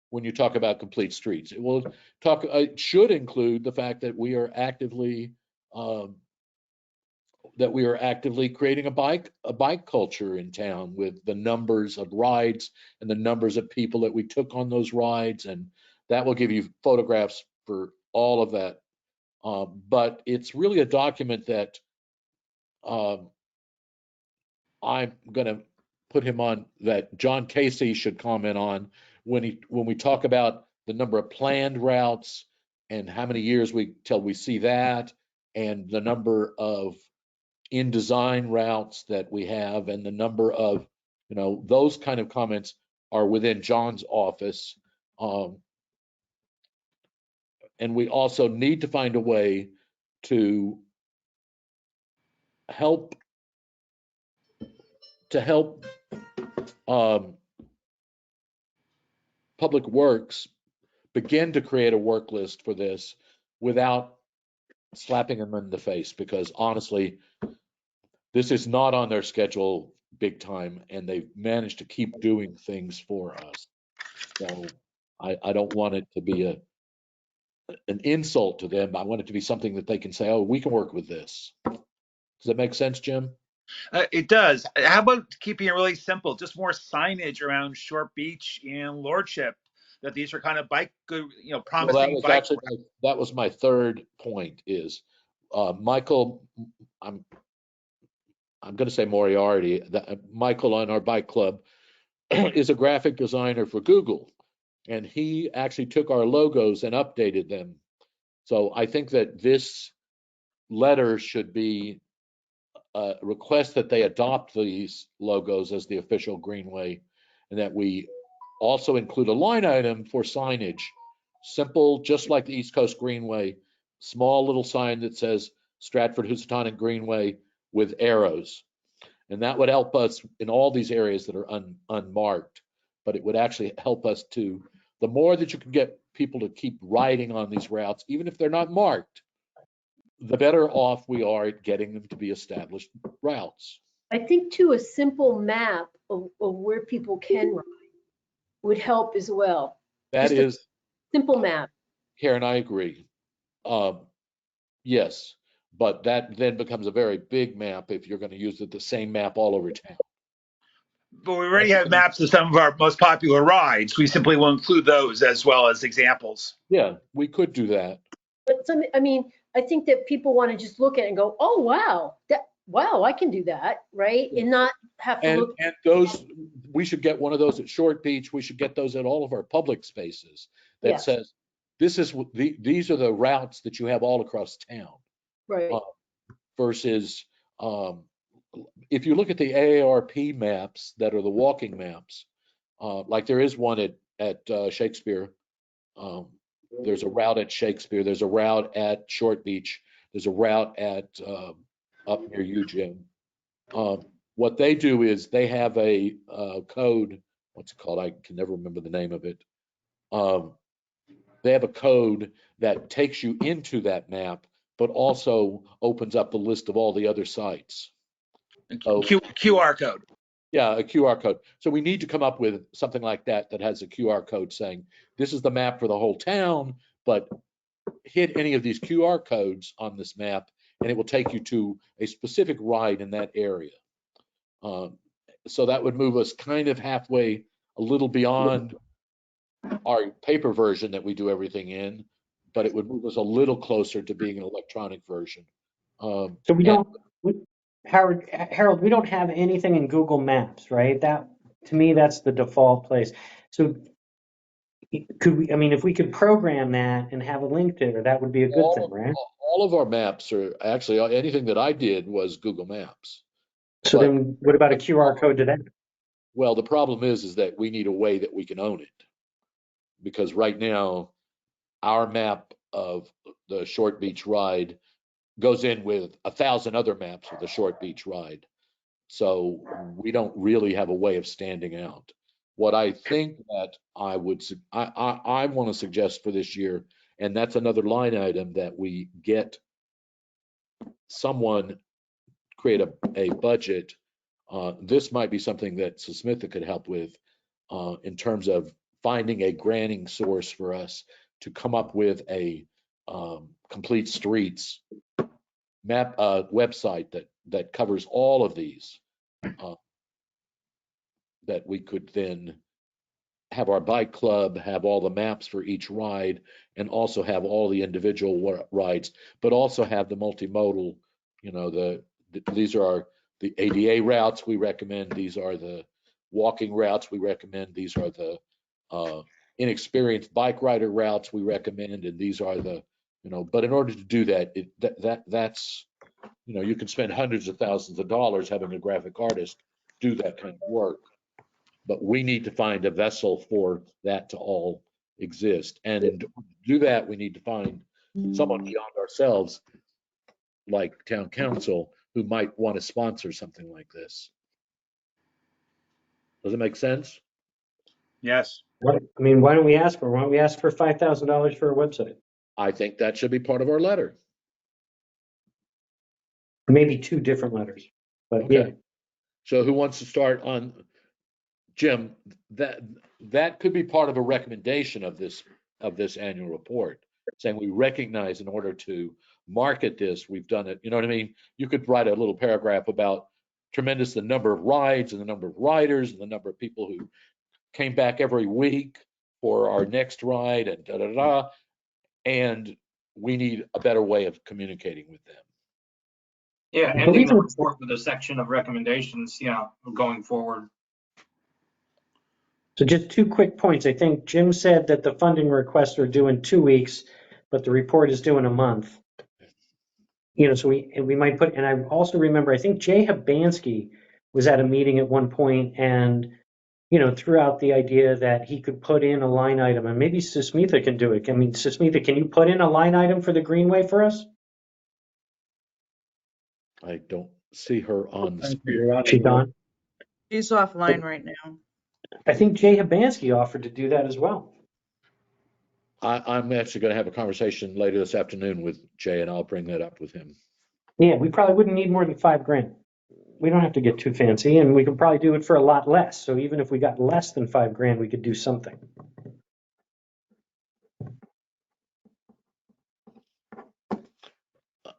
when you talk about complete streets. It should include the fact that we are actively creating a bike culture in town with the numbers of rides and the numbers of people that we took on those rides, and that will give you photographs for all of that. But it's really a document that I'm going to put him on, that John Casey should comment on when we talk about the number of planned routes and how many years till we see that, and the number of in design routes that we have, and the number of, those kind of comments are within John's office. And we also need to find a way to help Public Works begin to create a work list for this without slapping them in the face, because honestly, this is not on their schedule big time, and they've managed to keep doing things for us. So I don't want it to be an insult to them. I want it to be something that they can say, oh, we can work with this. Does that make sense, Jim? It does. How about keeping it really simple? Just more signage around Short Beach and Lordship, that these are kind of promising bike. That was my third point is, Michael, I'm going to say Moriarty, Michael on our bike club is a graphic designer for Google, and he actually took our logos and updated them. So I think that this letter should be a request that they adopt these logos as the official Greenway, and that we also include a line item for signage. Simple, just like the East Coast Greenway, small little sign that says Stratford, Housatonic Greenway with arrows. And that would help us in all these areas that are unmarked. But it would actually help us to, the more that you can get people to keep riding on these routes, even if they're not marked, the better off we are at getting them to be established routes. I think too, a simple map of where people can ride would help as well. That Just is simple map. Karen, I agree. Yes, but that then becomes a very big map if you're going to use the same map all over town. But we already have maps of some of our most popular rides. We simply will include those as well as examples. Yeah, we could do that. But I think that people want to just look at it and go, oh, wow, I can do that, right? And not have to look. And those, we should get one of those at Short Beach. We should get those at all of our public spaces that Yes. says, these are the routes that you have all across town. Right. Versus, if you look at the AARP maps that are the walking maps, like there is one at Shakespeare. There's a route at Shakespeare. There's a route at Short Beach. There's a route at up near you, Jim. What they do is they have a code. What's it called? I can never remember the name of it. They have a code that takes you into that map, but also opens up the list of all the other sites. QR code. Yeah, a QR code. So we need to come up with something like that that has a QR code saying, this is the map for the whole town, but hit any of these QR codes on this map and it will take you to a specific ride in that area. So that would move us kind of halfway, a little beyond our paper version that we do everything in, but it would move us a little closer to being an electronic version. So Harold, we don't have anything in Google Maps, right? That, to me, that's the default place. So could we, I mean, if we could program that and have a link there, that would be a good thing, right? All of our maps are actually, anything that I did was Google Maps. So then what about a QR code to that? Well, the problem is that we need a way that we can own it. Because right now, our map of the Short Beach ride goes in with 1,000 other maps of the Short Beach ride. So we don't really have a way of standing out. What I think that I want to suggest for this year, and that's another line item that we get someone create a budget. This might be something that Susmitha could help with in terms of finding a granting source for us to come up with a complete streets map website that covers all of these, that we could then have our bike club, have all the maps for each ride, and also have all the individual rides, but also have the multimodal, you know, these are the ADA routes we recommend, these are the walking routes we recommend, these are the inexperienced bike rider routes we recommend, and these are the, you know, but in order to do that, that's, you know, you can spend hundreds of thousands of dollars having a graphic artist do that kind of work. But we need to find a vessel for that to all exist. And to do that, we need to find someone beyond ourselves, like town council, who might want to sponsor something like this. Does it make sense? Yes. I mean, why don't we ask for $5,000 for a website? I think that should be part of our letter. Maybe 2 different letters, but Okay. yeah. So who wants to start on, Jim? That could be part of a recommendation of this annual report, saying we recognize in order to market this, we've done it. You know what I mean? You could write a little paragraph about tremendous the number of rides and the number of riders and the number of people who came back every week for our next ride and da da da. And we need a better way of communicating with them. Yeah, ending the report with a section of recommendations, yeah, going forward. So just 2 quick points. I think Jim said that the funding requests are due in 2 weeks, but the report is due in a month. You know, so we might put, and I also remember, I think Jay Habansky was at a meeting at one point and, you know, threw out the idea that he could put in a line item, and maybe Susmitha can do it. I mean, Susmitha, can you put in a line item for the Greenway for us? I don't see her on the screen. She's on. She's offline right now. I think Jay Habansky offered to do that as well. I'm actually going to have a conversation later this afternoon with Jay, and I'll bring that up with him. Yeah, we probably wouldn't need more than $5,000. We don't have to get too fancy, and we could probably do it for a lot less. So even if we got less than $5,000, we could do something.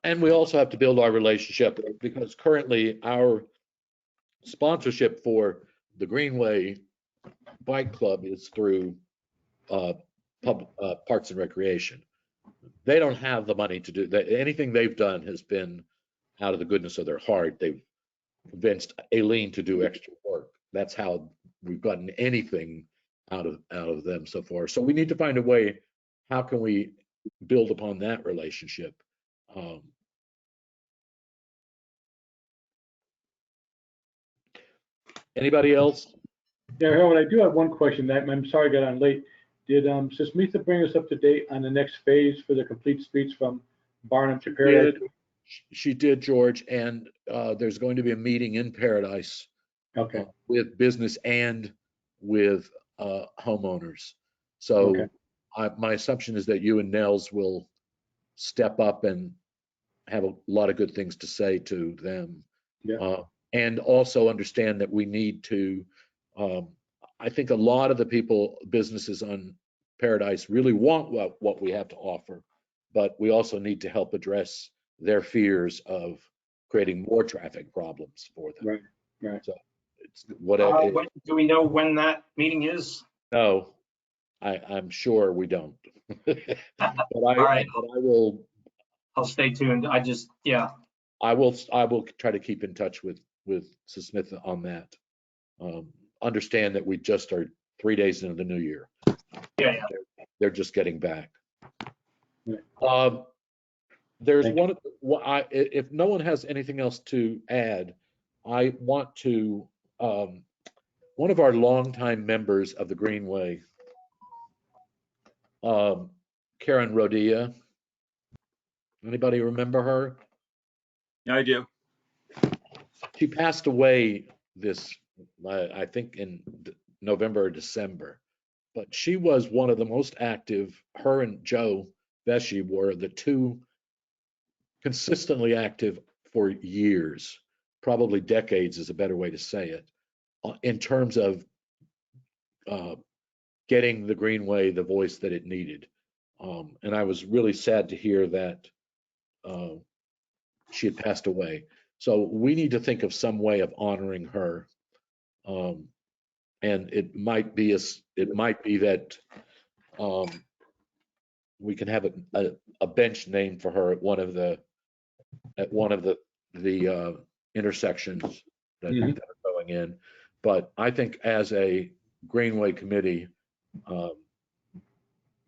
And we also have to build our relationship, because currently our sponsorship for the Greenway Bike Club is through Parks and Recreation. They don't have the money to do that. Anything they've done has been out of the goodness of their heart. They've convinced Aileen to do extra work. That's how we've gotten anything out of them so far. So we need to find a way, how can we build upon that relationship? Anybody else? Yeah, Harold, I do have one question. I'm sorry I got on late. Did Susmitha bring us up to date on the next phase for the complete streets from Barnum to Paradise? She did, George, and there's going to be a meeting in Paradise Okay, with business and with homeowners. So okay. my assumption is that you and Nels will step up and have a lot of good things to say to them. Yeah. And also understand that we need to, I think a lot of the businesses on Paradise really want what we have to offer, but we also need to help address their fears of creating more traffic problems for them. Right, right. So it's whatever. Do we know when that meeting is? No, I'm sure we don't. But All right. but I will. I'll stay tuned. I will try to keep in touch with Susmitha on that. Understand that we just are 3 days into the new year. Yeah. They're just getting back. Yeah. There's Thank if no one has anything else to add, I want to, one of our longtime members of the Greenway, Karen Rodia. Anybody remember her? I do. She passed away I think in November or December, but she was one of the most active. Her and Joe Vesey were the two consistently active for years, probably decades is a better way to say it, in terms of getting the Greenway the voice that it needed. And I was really sad to hear that she had passed away. So we need to think of some way of honoring her. And it might be that we can have a bench named for her at one of the intersections that are going in. But I think as a Greenway committee,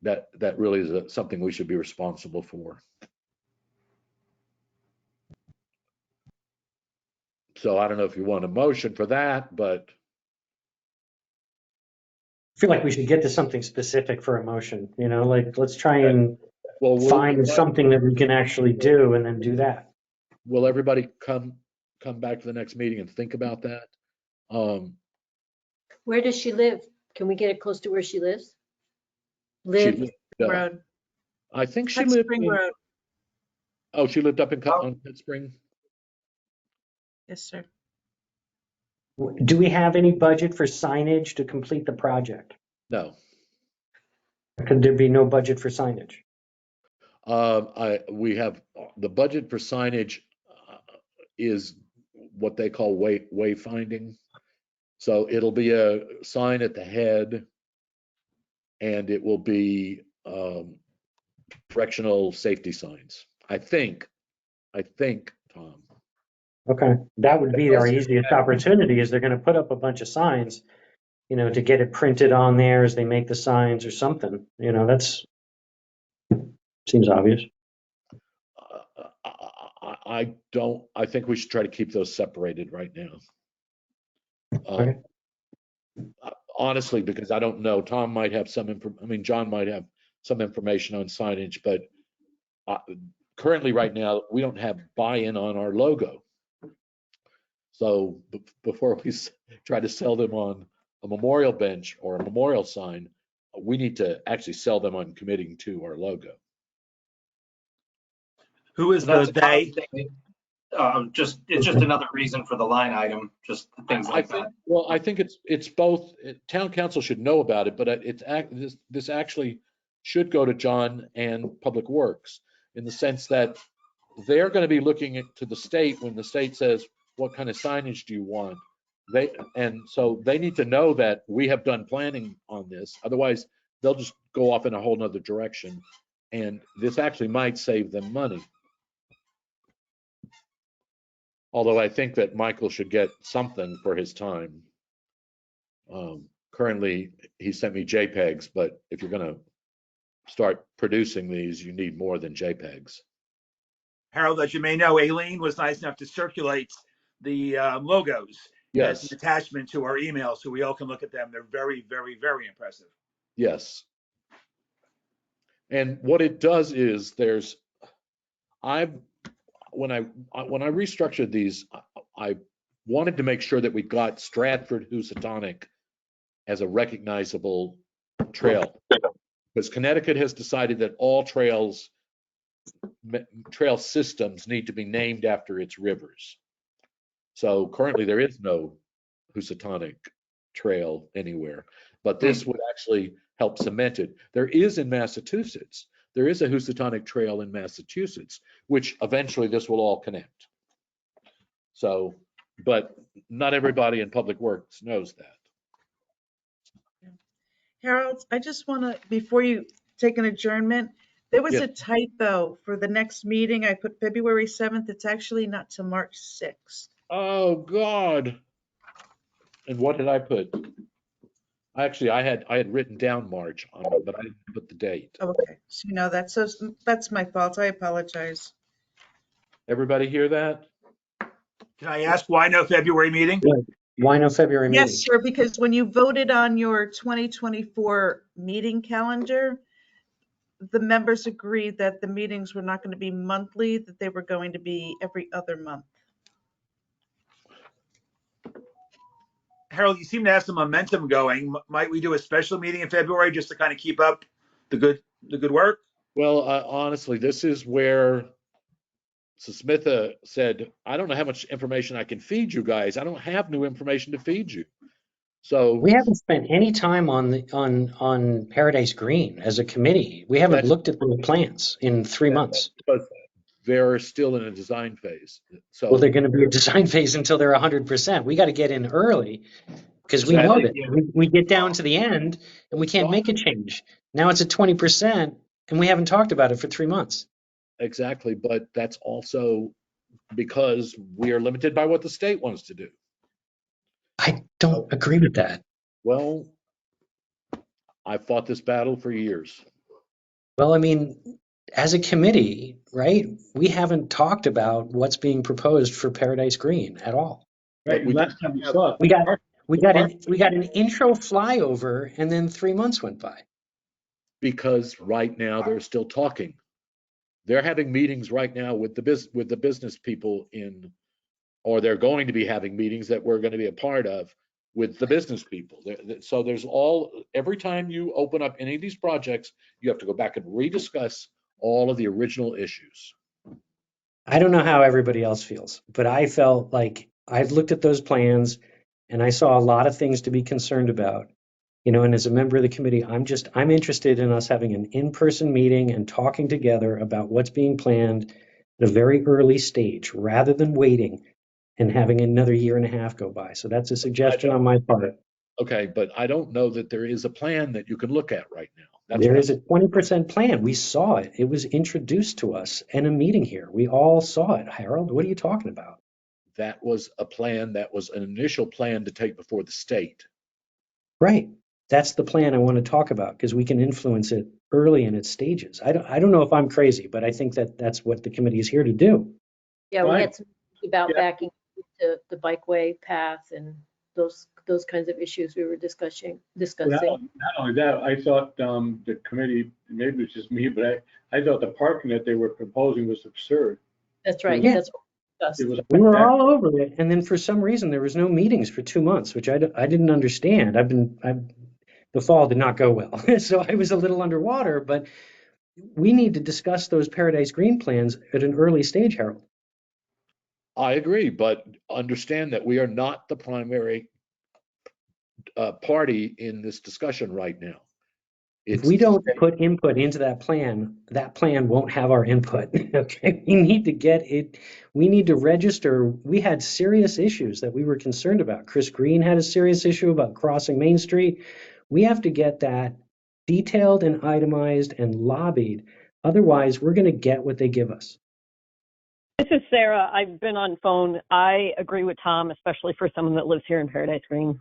that really is something we should be responsible for. So I don't know if you want a motion for that, but I feel like we should get to something specific for a motion, like let's try and find something that we can actually do and then do that. Will everybody come back to the next meeting and think about that? Where does she live? Can we get it close to where she lives? Road. I think she Hot lived Spring Road. Oh, she lived up on Pet Spring? Yes, sir. Do we have any budget for signage to complete the project? No. Could there be no budget for signage? We have the budget for signage is what they call wayfinding. So it'll be a sign at the head, and it will be directional safety signs. I think, Tom. Okay, that would be our easiest opportunity. Is they're going to put up a bunch of signs, to get it printed on there as they make the signs or something. That's seems obvious. I think we should try to keep those separated right now. Okay. Honestly, because I don't know. Tom might have John might have some information on signage, but currently right now, we don't have buy-in on our logo. So before we try to sell them on a memorial bench or a memorial sign, we need to actually sell them on committing to our logo. Who is the they? It's just another reason for the line item, just things like that. Well, I think it's both. Town council should know about it, but this actually should go to John and Public Works in the sense that they're going to be looking to the state when the state says, what kind of signage do you want? So they need to know that we have done planning on this. Otherwise, they'll just go off in a whole nother direction. And this actually might save them money. Although I think that Michael should get something for his time. Currently, he sent me JPEGs, but if you're going to start producing these, you need more than JPEGs. Harold, as you may know, Aileen was nice enough to circulate the logos as an Yes, attachment to our email, so we all can look at them. They're very, very, very impressive. yes. And what it does is when I restructured these, I wanted to make sure that we got Stratford Housatonic as a recognizable trail, because Connecticut has decided that all trail systems need to be named after its rivers. So currently there is no Housatonic trail anywhere, but this would actually help cement it. There is in Massachusetts. There is a Housatonic trail in Massachusetts, which eventually this will all connect. So, but not everybody in Public Works knows that. Harold, I just want to, before you take an adjournment, there was Yes. a typo for the next meeting. I put February 7th. It's actually not to March 6th. Oh, God. And what did I put? Actually, I had written down March on it, but I didn't put the date. Oh, okay. So, that's my fault. I apologize. Everybody hear that? Can I ask why no February meeting? Why no February meeting? Yes, sir, because when you voted on your 2024 meeting calendar, the members agreed that the meetings were not going to be monthly, that they were going to be every other month. Harold, you seem to have some momentum going. Might we do a special meeting in February just to kind of keep up the good work? Well, honestly, this is where Smitha said, I don't know how much information I can feed you guys. I don't have new information to feed you. So We haven't spent any time on Paradise Green as a committee. We haven't looked at the plans in 3 months. but they're still in a design phase. So Well, they're going to be a design phase until they're 100%. We got to get in early because we know that we get down to the end and we can't make a change. Now it's at 20% and we haven't talked about it for 3 months. Exactly, but that's also because we are limited by what the state wants to do. I don't agree with that. Well, I fought this battle for years. Well, I mean, as a committee, right, we haven't talked about what's being proposed for Paradise Green at all. Right, we last time we saw it. We got an intro flyover and then 3 months went by. Because right now they're still talking. They're having meetings right now with the business people or they're going to be having meetings that we're going to be a part of with the business people. So every time you open up any of these projects, you have to go back and rediscuss all of the original issues. I don't know how everybody else feels, but I felt like I've looked at those plans and I saw a lot of things to be concerned about. And as a member of the committee, I'm interested in us having an in-person meeting and talking together about what's being planned at a very early stage rather than waiting and having another year and a half go by. So that's a suggestion on my part. Okay, but I don't know that there is a plan that you can look at right now. There is a 20% plan. We saw it. It was introduced to us in a meeting here. We all saw it. Harold, what are you talking about? That was a plan. That was an initial plan to take before the state. Right. That's the plan I want to talk about because we can influence it early in its stages. I don't know if I'm crazy, but I think that's what the committee is here to do. Yeah, we had some about backing to the bikeway path and those kinds of issues we were discussing. Well, not only that, I thought the committee, maybe it's just me, but I thought the parking that they were proposing was absurd. That's right. Yeah. That's what we discussed. We were all over it, and then for some reason there was no meetings for 2 months, which I didn't understand. The fall did not go well, so I was a little underwater. But we need to discuss those Paradise Green plans at an early stage, Harold. I agree, but understand that we are not the primary party in this discussion right now. If we don't put input into that plan won't have our input. Okay, we need to get it. We need to register. We had serious issues that we were concerned about. Chris Green had a serious issue about crossing Main Street. We have to get that detailed and itemized and lobbied. Otherwise, we're going to get what they give us. This is Sarah. I've been on phone. I agree with Tom, especially for someone that lives here in Paradise Green.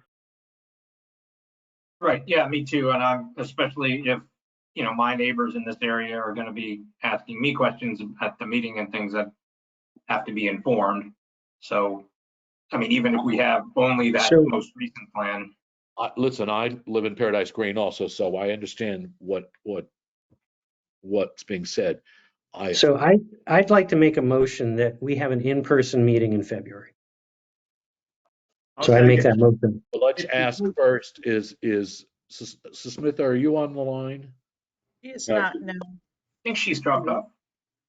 Right, yeah, me too, and I'm, especially if, you know, my neighbors in this area are gonna be asking me questions at the meeting and things that have to be informed. So, I mean, even if we have only that So- most recent plan. Listen, I live in Paradise Green also, so I understand what's being said. So I'd like to make a motion that we have an in-person meeting in February. So I make that motion. But let's ask first, is Smith, are you on the line? He is not, no. I think she's dropped off.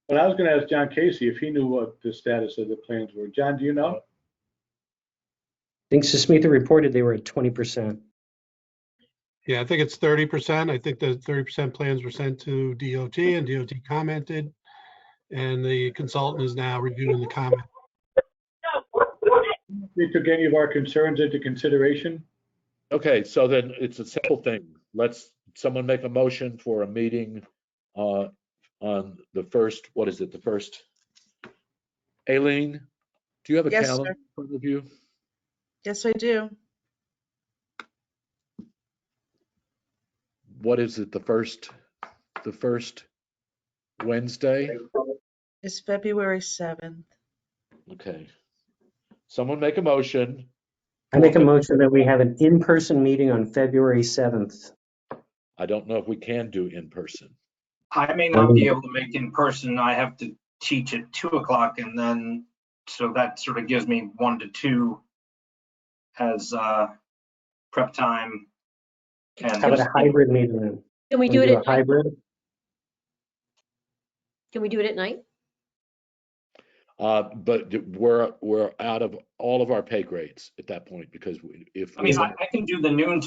But I was going to ask John Casey if he knew what the status of the plans were. John, do you know? I think Sismitha reported they were at 20%. Yeah, I think it's 30%. I think the 30% plans were sent to DOT and DOT commented. And the consultant is now reviewing the comment. They took any of our concerns into consideration? Okay, so then it's a simple thing. Let's, someone make a motion for a meeting on the first, what is it, the first? Aileen, do you have a Yes, calendar sir. in front of you? Yes, I do. What is it, the first Wednesday? It's February 7th. Okay. Someone make a motion. I make a motion that we have an in-person meeting on February 7th. I don't know if we can do in person. I may not be able to make in person. I have to teach at 2 o'clock, and then, so that sort of gives me 1 to 2 as prep time. And How about a hybrid meeting then? Can we Wanna do it a at night? hybrid? Can we do it at night? But we're out of all of our pay grades at that point, because if I mean, I can do the noon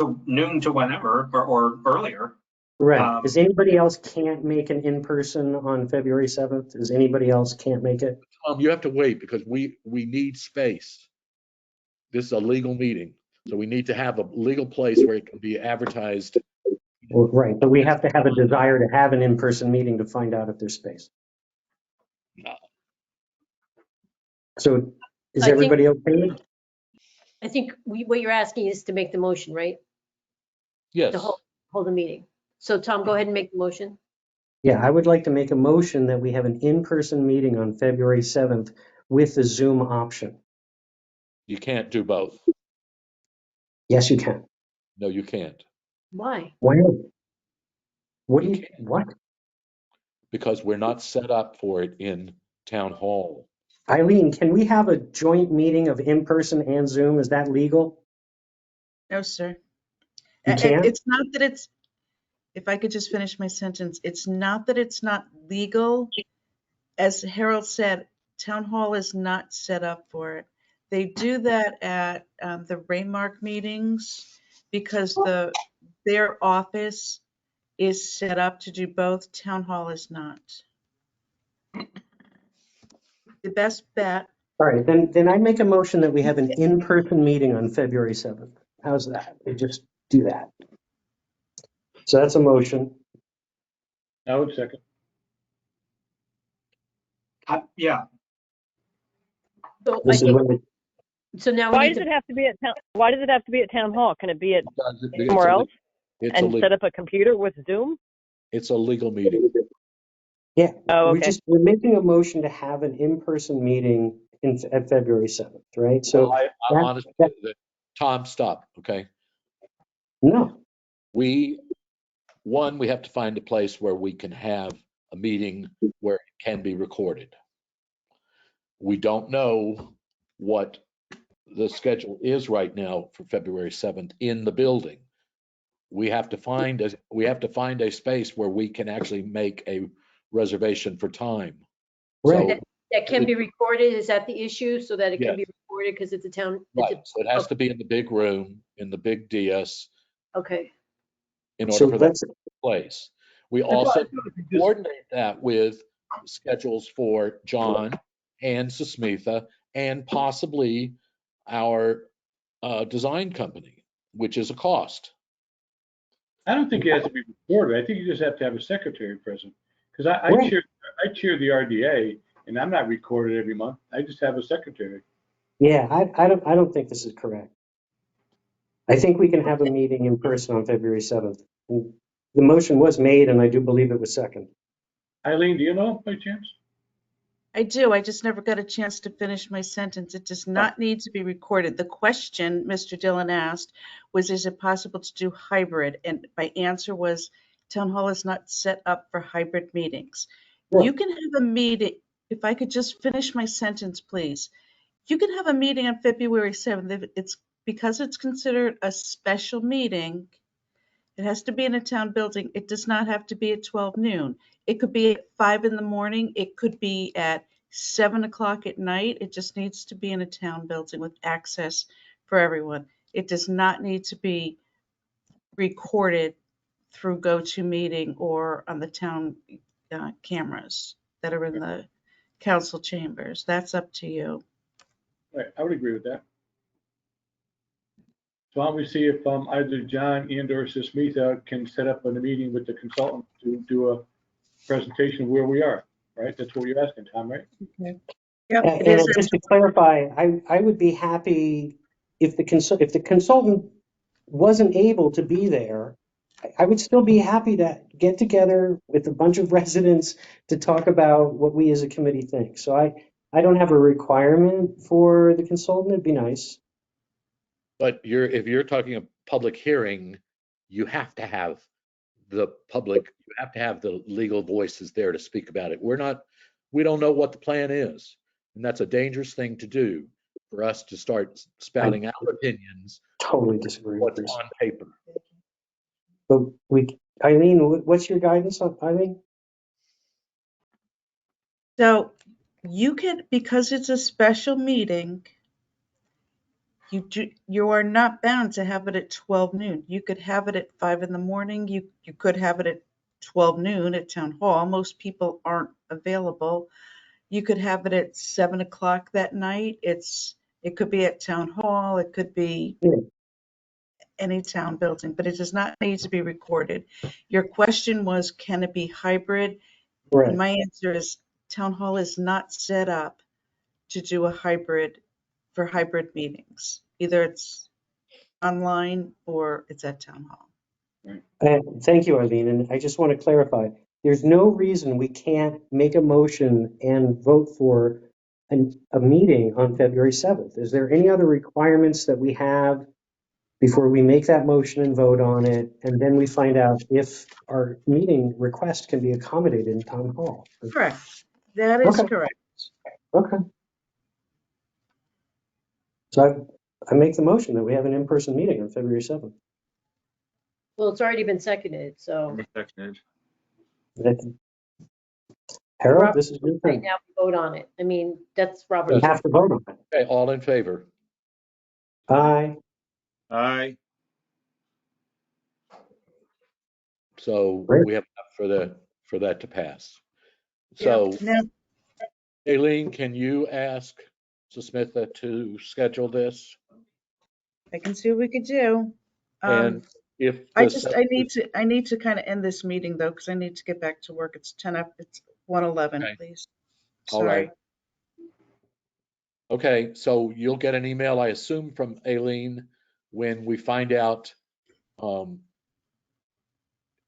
to whenever or earlier. Right. Does anybody else can't make an in-person on February 7th? Does anybody else can't make it? You have to wait, because we need space. This is a legal meeting, so we need to have a legal place where it can be advertised. Well, right, but we have to have a desire to have an in-person meeting to find out if there's space. No. So is I think- everybody okay? I think what you're asking is to make the motion, right? Yes. To hold the meeting. So Tom, go ahead and make the motion. Yeah, I would like to make a motion that we have an in-person meeting on February 7th with the Zoom option. You can't do both. Yes, you can. No, you can't. Why? Why not? What? Because we're not set up for it in town hall. Eileen, can we have a joint meeting of in-person and Zoom? Is that legal? No, sir. You can't? It's not that it's, if I could just finish my sentence, it's not that it's not legal. As Harold said, town hall is not set up for it. They do that at the Raymark meetings because their office is set up to do both. Town hall is not. The best bet. All right, then I make a motion that we have an in-person meeting on February 7th. How's that? We just do that. So that's a motion. I would second. Yeah, So I This is think, when we, so now we Why need does to, it have to be at town? Why does it have to be at town hall? Can it be at It's somewhere a- else It's and a, set up a computer with Zoom? it's a legal meeting. yeah, Oh, okay. we're making a motion to have an in-person meeting at February 7th, right? So Well, I that- honestly, Tom, stop, okay? no, We have to find a place where we can have a meeting where it can be recorded. We don't know what the schedule is right now for February 7th in the building. We have to find a space where we can actually make a reservation for time. right. So, that can be recorded, is that the issue? So that it can be Yes. recorded because it's a town? right, so it has to be in the big room, in the big DS, Okay. in So order for that let's, to take place. We also coordinate that with schedules for John and Susmitha and possibly our design company, which is a cost. I don't think it has to be recorded. I think you just have to have a secretary present. Because I Right. chair the RDA, and I'm not recorded every month. I just have a secretary. yeah, I don't think this is correct. I think we can have a meeting in person on February 7th. And the motion was made, and I do believe it was second. Eileen, do you know by chance? I do. I just never got a chance to finish my sentence. It does not need to be recorded. The question Mr. Dillon asked was, is it possible to do hybrid? And my answer was, Town Hall is not set up for hybrid meetings. Sure. You can have a meeting, if I could just finish my sentence, please. You can have a meeting on February 7th. It's because it's considered a special meeting. It has to be in a town building. It does not have to be at 12 noon. It could be at 5 in the morning. It could be at 7 o'clock at night. It just needs to be in a town building with access for everyone. It does not need to be recorded through GoToMeeting or on the town cameras that are in the council chambers. That's up to you. Right, I would agree with that. So why don't we see if either John and or Susmitha can set up a meeting with the consultant to do a presentation of where we are, right? That's what you're asking, Tom, right? Okay. Yep, it And is. just to clarify, I would be happy if the consultant wasn't able to be there. I would still be happy to get together with a bunch of residents to talk about what we as a committee think. So I don't have a requirement for the consultant. It'd be nice. But if you're talking a public hearing, you have to have the public, you have to have the legal voices there to speak about it. We don't know what the plan is. And that's a dangerous thing to do for us to start spouting out opinions. Totally disagree with What's this. on paper. But Eileen, what's your guidance on Eileen? So you can, because it's a special meeting, you are not bound to have it at 12 noon. You could have it at 5 in the morning. You could have it at 12 noon at Town Hall. Most people aren't available. You could have it at 7 o'clock that night. It could be at Town Hall. It could be any town building, but it does not need to be recorded. Your question was, can it be hybrid? Right. And my answer is, Town Hall is not set up to do a hybrid for hybrid meetings. Either it's online or it's at Town Hall. Thank you, Eileen. And I just want to clarify, there's no reason we can't make a motion and vote for a meeting on February 7th. Is there any other requirements that we have before we make that motion and vote on it? And then we find out if our meeting request can be accommodated in Town Hall. Correct. That is Okay. correct. Okay. So I make the motion that we have an in-person meeting on February 7th. Well, it's already been seconded, so. Harold, Robert, this is your right thing. now we vote on it. I mean, that's We Robert's. have to vote on it. Okay, all in favor? Aye. Aye. So Great. we have enough for that to pass. So Now, Aileen, can you ask Susmitha to schedule this? I can see what we could do. And if I the need to kind of end this meeting though, because I need to get back to work. It's 1:11, Okay. please. All Sorry. right. Okay, so you'll get an email, I assume, from Aileen when we find out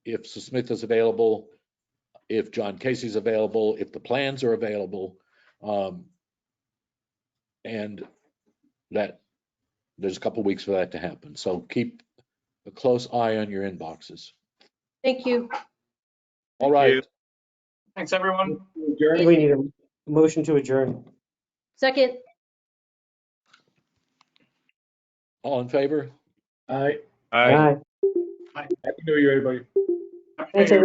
if Smith is available, if John Casey's available, if the plans are available, and that there's a couple weeks for that to happen. So keep a close eye on your inboxes. Thank you. All right. you. Thanks, everyone. We need a motion to adjourn. Second. All in favor? Aye. Aye. Happy New Year, everybody. Thanks, everybody.